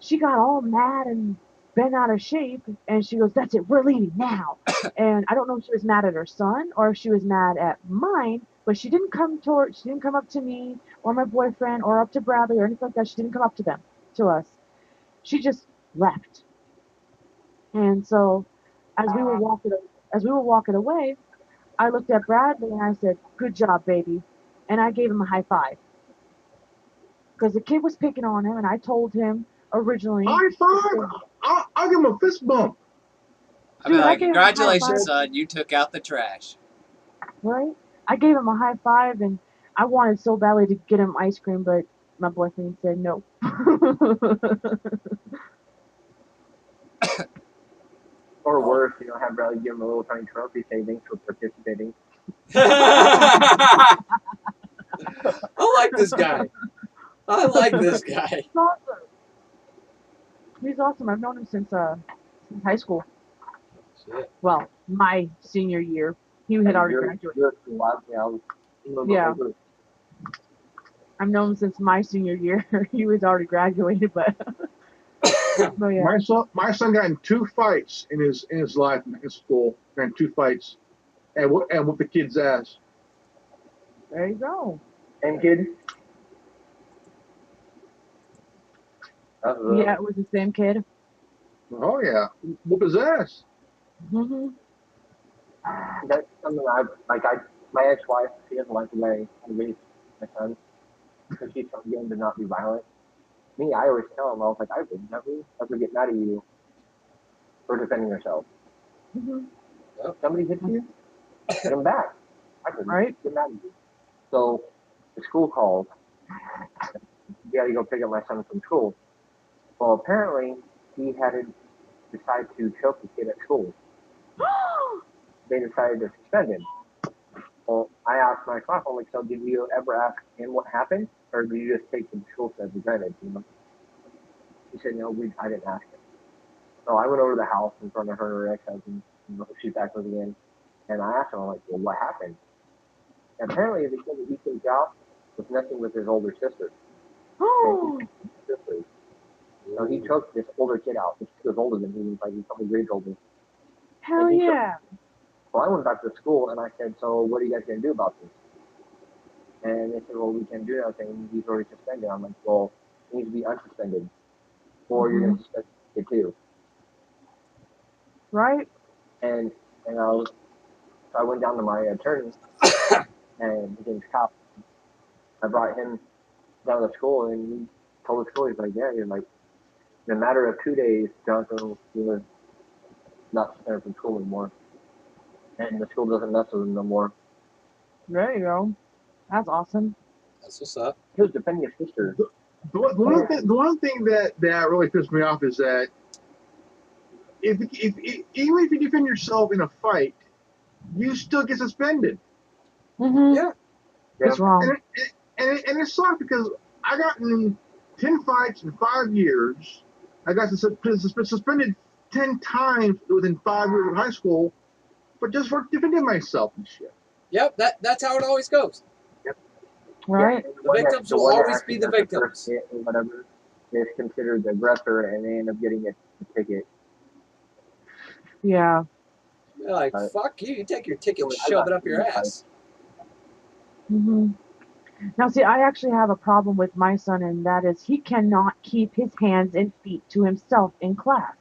she got all mad and bent out of shape. And she goes, that's it, we're leaving now. And I don't know if she was mad at her son or if she was mad at mine, but she didn't come up to me or my boyfriend or up to Bradley or anything like that. She didn't come up to us. She just left. And so as we were walking away, I looked at Bradley and I said, good job, baby. And I gave him a high five. Because the kid was picking on him and I told him originally. High five! I'll give him a fist bump. I'd be Dude, I like, gave him a high congratulations, five. son. You took out the trash. Right? I gave him a high five and I wanted so badly to get him ice cream, but my boyfriend said no. Or worse, have Bradley give him a little tiny trophy, say thanks for participating. I like this guy. I like this guy. He's awesome. He's awesome. I've known him since high school. Shit. Well, my senior year. He had already graduated. Yeah. I've known him since my senior year. He was already graduated, but oh yeah. My son got in 2 fights in his life in school. Got in 2 fights, and whooped the kid's ass. There you go. And kid. Yeah, it was the same kid. Oh yeah, whoop his ass. Mhm. That's something my ex-wife, she doesn't like the way I raise my son because she's trying to get him to not be violent. Me, I always tell him, I was like, I would never ever get mad at you for defending yourself. Mhm. If somebody hits you, hit him back. I couldn't get mad at you. So the school called. You got to go pick up my son from school. Well, apparently he had decided to choke the kid at school. They decided to suspend him. Well, I asked my class, I'm like, so did you ever ask him what happened? Or did you just take the school said for granted, He said, no, I didn't ask him. So I went over to the house in front of her ex-husband, she's back with again, and I asked him, I'm like, well, what happened? And apparently the kid that he took out was messing with his older sister. So he choked this older kid out. This kid was older than he was, he's probably grades older. Hell yeah. So I went back to school and I said, so what are you guys going to do about this? And they said, well, we can't do nothing. He's already suspended. I'm like, well, he needs to be unsuspended. Or you're going to suspend the kid too. Right? And I went down to my attorney and his name's Cop. I brought him down to school and he told the school, he's like, yeah, in a matter of 2 days, Jonathan was not suspended from school anymore. And the school doesn't mess with him no more. There you go. That's awesome. That's what's up. He was defending his sister. The one thing that really pissed me off is that even if you defend yourself in a fight, you still get suspended. Mm-hmm. Yeah. It's wrong. And it sucks because I got in 10 fights in 5 years. I got suspended 10 times within 5 years of high school, but just for defending myself and shit. Yep, that's how it always goes. Right? The victims will always be the victims. Or whatever is considered the aggressor, and they end up getting a ticket. Yeah. You're like, fuck you. You take your ticket, shove it up your ass. Mm-hmm. Now, see, I actually have a problem with my son, and that is he cannot keep his hands and feet to himself in class.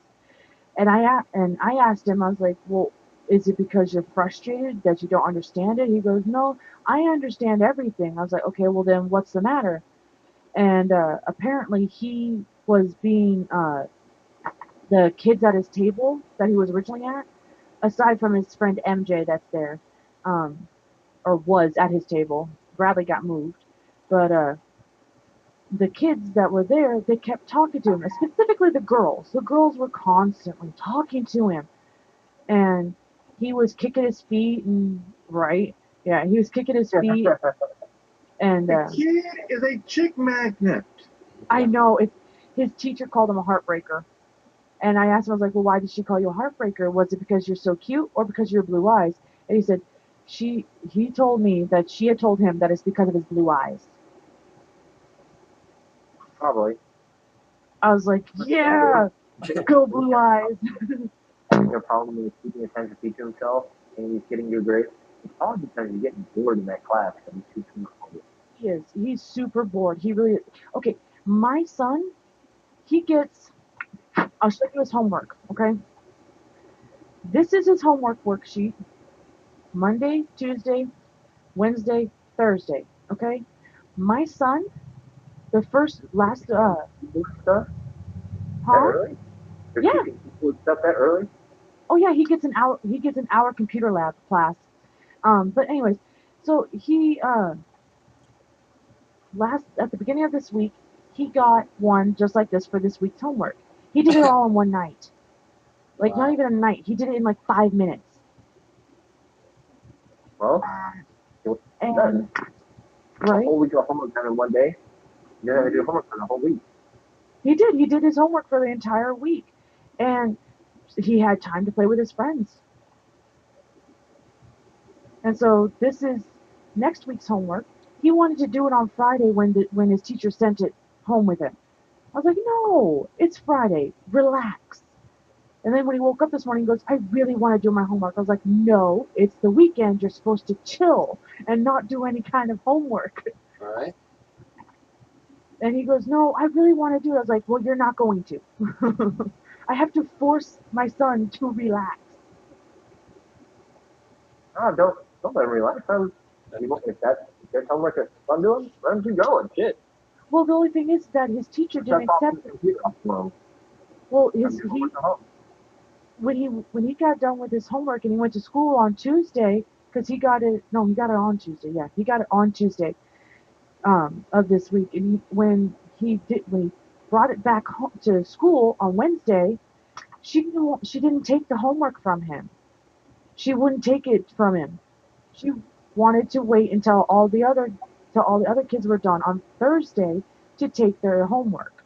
And I asked him, I was like, well, is it because you're frustrated that you don't understand it? He goes, no, I understand everything. I was like, okay, well then what's the matter? And apparently he was being the kids at his table that he was originally at, aside from his friend MJ that's there, or was at his table. Bradley got moved, but the kids that were there, they kept talking to him, specifically the girls. The girls were constantly talking to him, and he was kicking his feet and he was kicking his feet. And the kid is a chick magnet. I know. His teacher called him a heartbreaker. And I asked him, I was like, well, why did she call you a heartbreaker? Was it because you're so cute or because you're blue eyes? And he said, he told me that she had told him that it's because of his blue eyes. Probably. I was like, yeah, go blue eyes. The problem is keeping his hands and feet to himself, and he's getting good grades. It's probably because he's getting bored in that class because he's too smart. He is. He's super bored. He really is. Okay, my son, he gets, I'll show you his homework, okay? This is his homework worksheet. Monday, Tuesday, Wednesday, Thursday, okay? My son, last, Stuff? huh? Early? Yeah. Stuff that early? Oh yeah, he gets an hour computer lab class. But anyways, so he at the beginning of this week, he got one just like this for this week's homework. He did it all in one night. Like, Wow. not even a night. He did it in like 5 minutes. Well, And, done. A right? whole week of homework done in one day. You didn't have to do homework for the whole week. He did. He did his homework for the entire week. And he had time to play with his friends. And so this is next week's homework. He wanted to do it on Friday when his teacher sent it home with him. I was like, no, it's Friday. Relax. And then when he woke up this morning, he goes, I really want to do my homework. I was like, no, it's the weekend. You're supposed to chill and not do any kind of homework. All right. And he goes, no, I really want to do it. I was like, well, you're not going to. I have to force my son to relax. Oh, don't let him relax. If that's homework that's fun doing, let him keep going. Shit. Well, the only thing is that his teacher didn't That's off accept the it. computer. Well, Well, when he got done with his homework and he went to school on Tuesday, because he got it on Tuesday. Yeah, he got it on Tuesday of this week. And when he brought it back home to school on Wednesday, she didn't take the homework from him. She wouldn't take it from him. She wanted to wait until all the other kids were done on Thursday to take their homework.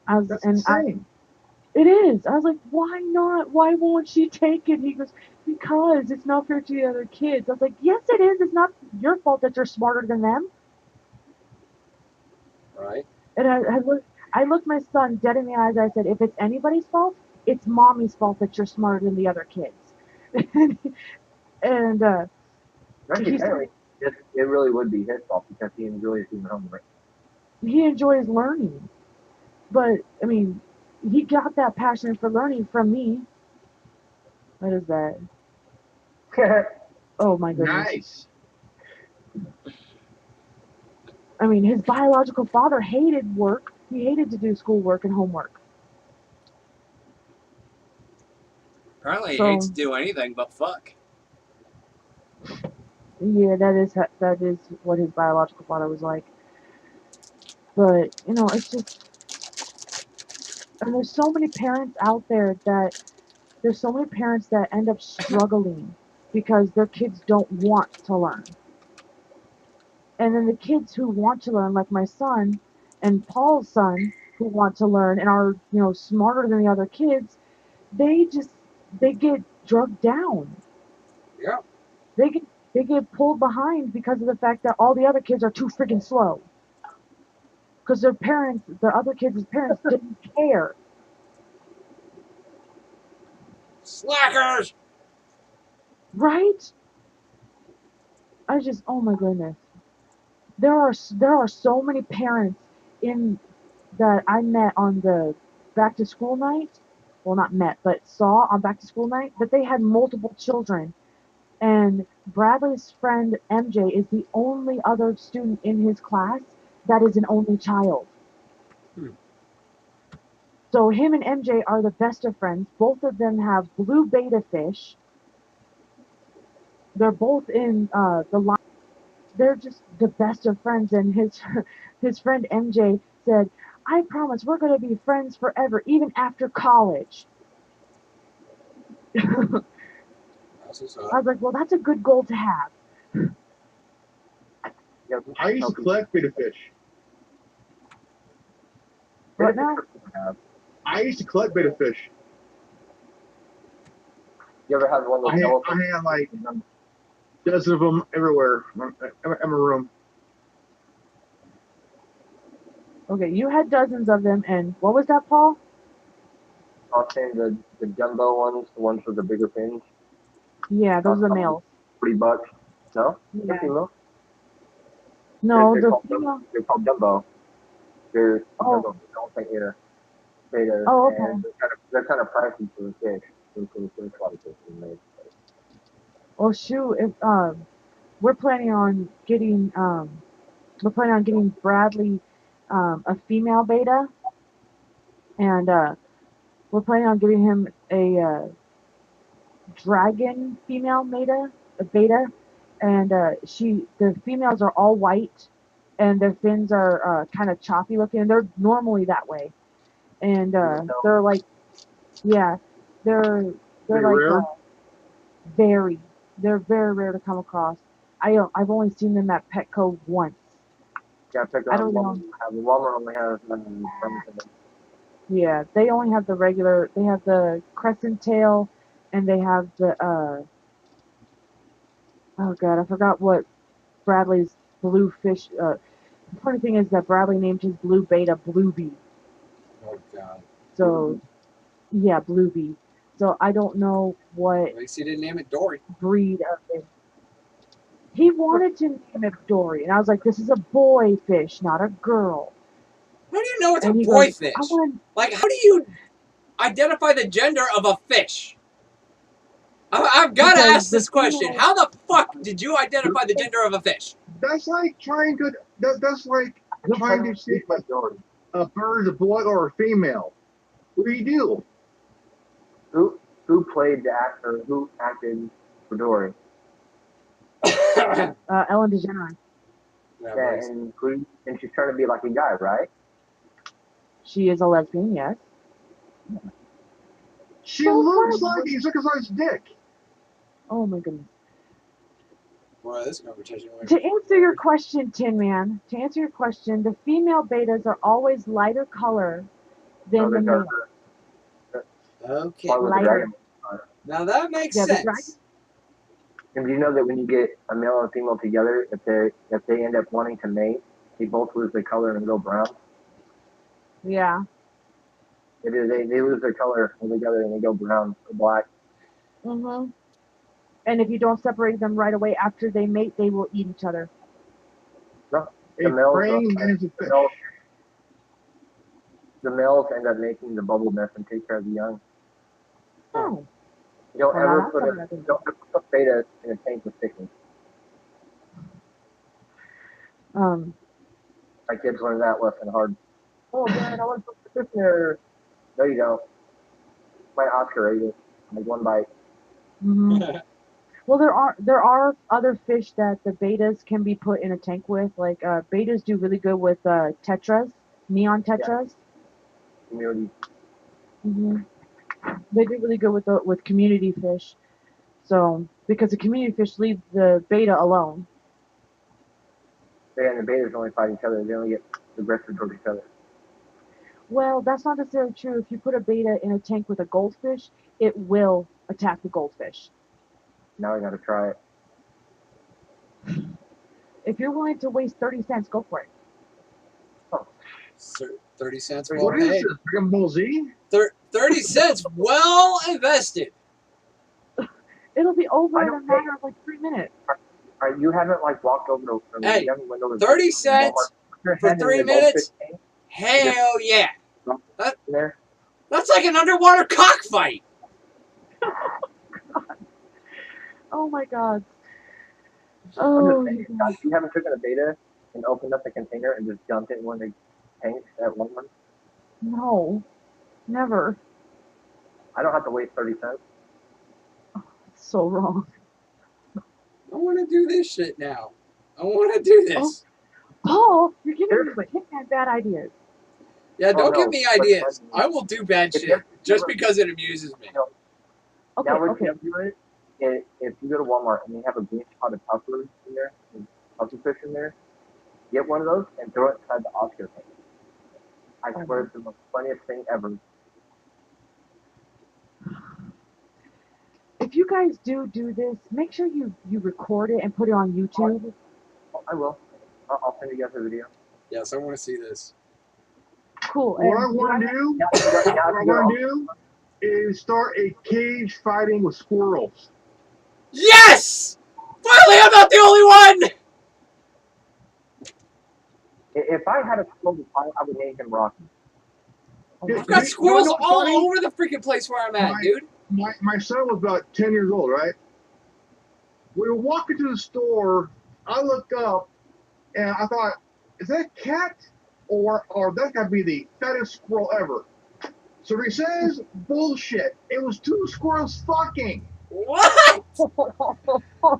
That's insane. It is. I was like, why not? Why won't she take it? He goes, because it's not fair to the other kids. I was like, yes, it is. It's not your fault that you're smarter than them. Right. And I looked my son dead in the eyes. I said, if it's anybody's fault, it's mommy's fault that you're smarter than the other kids. and actually, he said it really would be his fault because he enjoys doing homework. he enjoys learning. But, I mean, he got that passion for learning from me. What is that? Oh, my goodness. Nice. I mean, his biological father hated work. He hated to do schoolwork and homework. Apparently, So- he hates to do anything but fuck. Yeah, that is what his biological father was like. But, you know, it's just, and there's so many parents out there that end up struggling because their kids don't want to learn. And then the kids who want to learn, like my son and Paul's son, who want to learn and are, you know, smarter than the other kids, they get drugged down. Yeah. They get pulled behind because of the fact that all the other kids are too friggin' slow. Because the other kids' parents didn't care. Slackers. Right? Oh my goodness. There are so many parents that I met on the back to school night. Well, not met, but saw on back to school night that they had multiple children. And Bradley's friend MJ is the only other student in his class that is an only child. So him and MJ are the best of friends. Both of them have blue betta fish. They're both in the line. They're just the best of friends. And his friend MJ said, I promise we're going to be friends forever, even after college. That's what's I up. was like, well, that's a good goal to have. Yeah, I used to collect betta fish. What now? I used to collect betta fish. You ever have one of those yellow I had like dozens of them everywhere in my room. Okay, you had dozens of them, and what was that, Paul? I'll say the jumbo ones, the ones with the bigger fins, Yeah, those are the males. $40. No? Yeah. $15. No, They're the called female. They're called jumbo. They're Oh. jumbo. They don't think either. Beta. Oh, okay. And they're kind of pricey for the fish. There's a lot of fish being made. Well, shoot, if we're planning on getting Bradley a female beta, and we're planning on getting him a dragon female beta, and the females are all white, and their fins are kind of choppy looking. They're normally that way, and they're like, yeah, they're Pretty like rare. very, they're very rare to come across. I've only seen them at Petco once. Yeah, pick I up don't know. Walmart only has something. Yeah, they only have the regular. They have the crescent tail, and they have the oh god, I forgot what Bradley's blue fish. The funny thing is that Bradley named his blue beta Bluebee. Oh god. So yeah, Bluebee. So I don't know what At least he didn't name it Dory. breed of it. He wanted to name it Dory, and I was like, "This is a boy fish, not a girl." How do you know it's And a he boy goes, fish? "I want." Like, how do you identify the gender of a fish? I've got to Because ask this the question. female- How the fuck did you identify the gender of a fish? That's like trying to. That's like Who trying to played see my Dory? a bird is a boy or a female. What do you do? Who played the actor? Who acted for Dory? Ellen DeGeneres. Yeah, Yeah, boys. and she's trying to be like a guy, right? She is a lesbian, yes. She Well, looks what? like a circumcised dick. Oh my goodness. Boy, this conversation went. To answer your question, Tin Man, the female betas are always lighter color No, than they're the male. darker. Okay. Probably with the Lighter. dragon. Now that makes Yeah, the sense. And do you know that when you get a male and female together, if they end up wanting to mate, they both lose their color and go brown? Yeah. They do. They lose their color when they together and they go brown or black. Mhm. And if you don't separate them right away after they mate, they will eat each other. No, A the males, praying man's a fish. the males end up making the bubble nest and take care of the young. Oh. Don't Well, ever that's put something I didn't know. don't ever put beta in a tank with chickens. My kids learned that lesson hard. Oh, Dad, I want to put the fish there. No, you don't. My Oscar ate it. Like one bite. Mhm. Well, there are other fish that the betas can be put in a tank with. Like betas do really good with tetras, neon tetras. Community. They do really good with community fish. So because the community fish leave the beta alone. Yeah, and the betas only fight each other. They only get aggressive towards each other. Well, that's not necessarily true. If you put a beta in a tank with a goldfish, it will attack the goldfish. Now I gotta try it. If you're willing to waste 30 cents, go for it. 30 cents What well What is paid. this? Dragon Ball Z? 30 cents well invested. It'll be over I in a don't matter of like 3 minutes. Alright, you haven't like walked over to Hey, you haven't went over 30 to cents Walmart, for hand in 3 the minutes? goldfish tank Hell yeah. in there. That's like an underwater cockfight. Oh my god. I'm Oh, just saying, guys, you haven't taken a beta and opened up the container and just dumped it in one of the tanks at Walmart. no. Never. I don't have to waste 30 cents. It's so wrong. I want to do this shit now. I want to do this. Paul, you're giving Seriously. me bad ideas. Yeah, Oh, don't no, give me but- ideas. I will do bad If shit you're- just because it amuses me. Okay, Now what okay. you have to do is, if you go to Walmart and they have a green spotted puffer in there, pufferfish in there, get one of those and throw it inside the Oscar tank. I swear it's the most funniest thing ever. If you guys do this, make sure you record it and put it on YouTube. Oh, I will. I'll send you guys a video. Yes, I want to see this. Cool. What I And want to do, Yeah, what I you want to do is start a cage fighting with squirrels. Yes! Finally, I'm not the only one! If I had a squirrel to fight, I would name him Rocky. I've got squirrels what's all funny? over the freaking place where I'm at, dude. My son was about 10 years old, right? We were walking to the store. I looked up and I thought, is that a cat or that got to be the fattest squirrel ever? So he says, bullshit. It was two squirrels fucking. What?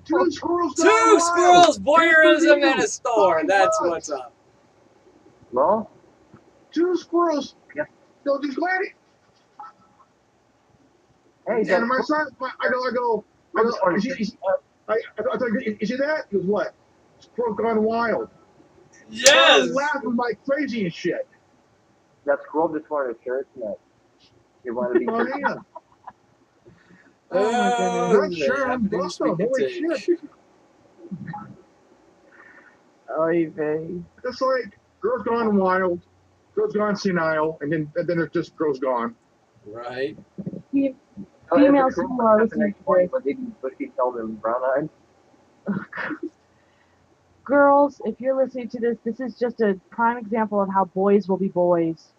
Two squirrels. Two gone squirrels wild. voyeurism in a Pay-per-view. store. $5. That's what's up. Well, Two squirrels. Yeah. They'll just let it. hey, And my son, I go, you see that? He goes, what? Squirrel gone wild. I Yes. was laughing like crazy and shit. that squirrel just wanted a shirt. That you want to be. I am. Oh my goodness. Not sure I'm Happenings buffalo. we can Holy take. shit. Oy vey. It's like girls gone wild, girls gone senile, and then there's just girls gone. Right. Females who are listening to this. But she tell them brown eyed. Girls, if you're listening to this, this is just a prime example of how boys will be boys.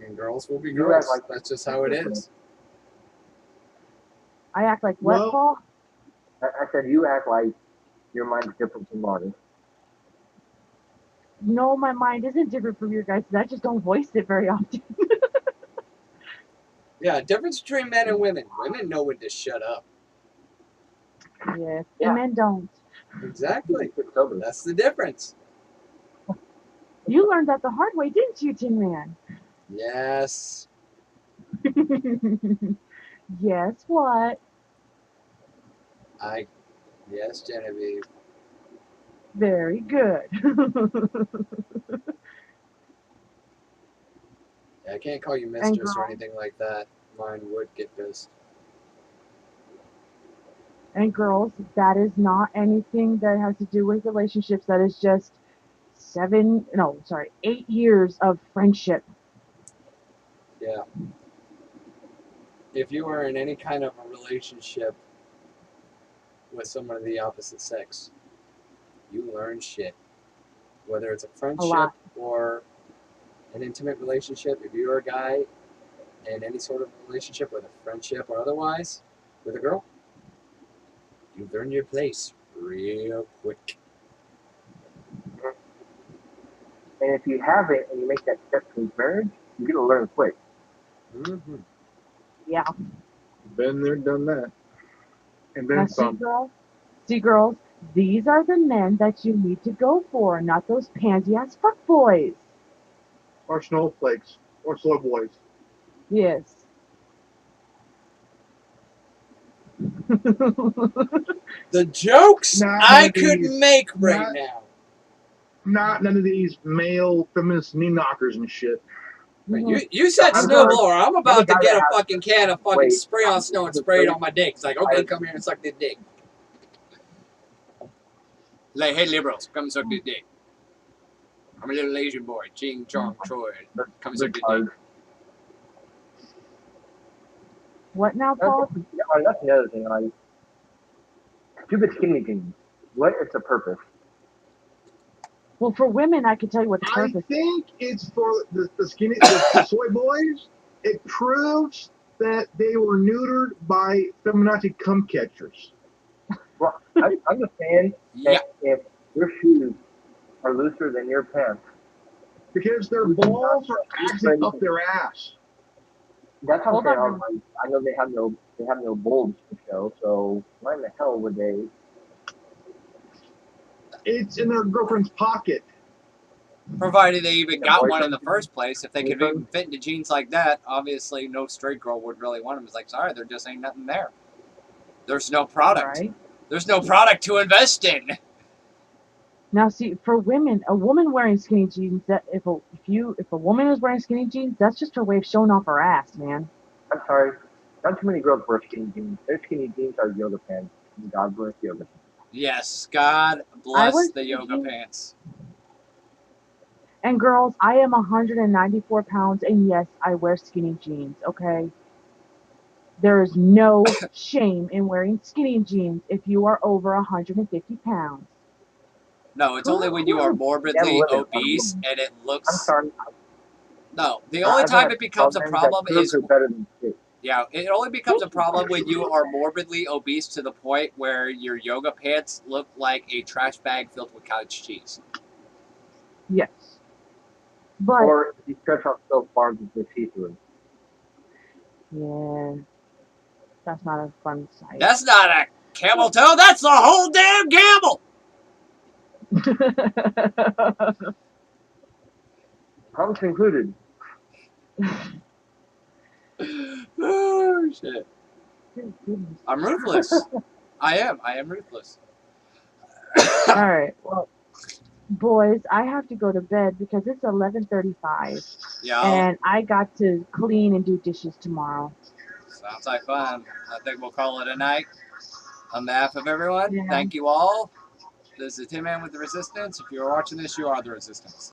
And girls will be You girls. act like- That's just how it is. I act like what, Well- Paul? I said you act like your mind is different from mine. No, my mind isn't different from your guys'. I just don't voice it very often. Yeah, difference between men and women. Women know when to shut up. Yes, Yeah. and men don't. Exactly. It's over. That's the difference. You learned that the hard way, didn't you, Tin Man? Yes. Yes, what? Yes, Genevieve. Very good. I can't call you mistress or girl. anything like that. Mine would get pissed. And girls, that is not anything that has to do with relationships. That is just 8 years of friendship. Yeah. If you are in any kind of a relationship with someone of the opposite sex, you learn shit. Whether it's a friendship lot. or an intimate relationship, if you're a guy in any sort of relationship, whether friendship or otherwise, with a girl, you learn your place real quick. And if you have it and you make that step to marriage, you're gonna learn quick. Mm-hmm. Yeah. Been there, done that. And Now, then some. see, girls, these are the men that you need to go for, not those pansy-ass fuckboys. Or snowflakes. Or slow boys. Yes. The jokes Nah, I but could these- make right not- now. Not none of these male feminist knee knockers and shit. You said I'm snowblower. I'm about to Every get guy a that fucking can of fucking Wait. spray on snow and spray it on my dick. It's like, okay, come here and suck this dick. Like, hey, liberals, come suck this dick. I'm a little Asian boy, Ching Chong Troy. Come suck this dick. What now, Paul? That's the other thing. Like stupid skinny jeans. What is the purpose? Well, for women, I can tell you what the I purpose is. think it's for the soy boys. It proves that they were neutered by feminazi cum catchers. Well, I'm just saying Yeah. that if your shoes are looser than your pants, Because their balls are actually up their ass. that's how Hold I'm saying. on. I know they have no bulge to show. So why in the hell would they? It's in their girlfriend's pocket. Provided they even Yeah, got boyfriend. one in the first place. If they could Boyfriend. even fit into jeans like that, obviously no straight girl would really want them. It's like, sorry, there just ain't nothing there. There's no product. Right? There's no product to invest in. Now, see, for women, a woman wearing skinny jeans, that if a woman is wearing skinny jeans, that's just her way of showing off her ass, man. I'm sorry. Not too many girls wear skinny jeans. Their skinny jeans are yoga pants. God bless yoga. Yes, God I bless was the yoga thinking- pants. And girls, I am 194 pounds, and yes, I wear skinny jeans, okay? There is no shame in wearing skinny jeans if you are over 150 pounds. No, it's only when you are morbidly Yeah, women. obese and it I'm looks. sorry. No, the only time it becomes a problem is. better than shit. Yeah, it only becomes a problem when you are morbidly obese to the point where your yoga pants look like a trash bag filled with cottage cheese. Yes. But, Or if you stretch out so far that you see through. yeah. That's not a fun sight. That's not a camel toe. That's the whole damn camel. Humps included. Oh shit! Good goodness. I'm ruthless. I am ruthless. All right. Well, boys, I have to go to bed because it's 11:35, Yeah, and I got to clean and do dishes tomorrow. sounds like fun. I think we'll call it a night. On behalf of everyone, Yeah. thank you all. This is Tin Man with the Resistance. If you're watching this, you are the Resistance.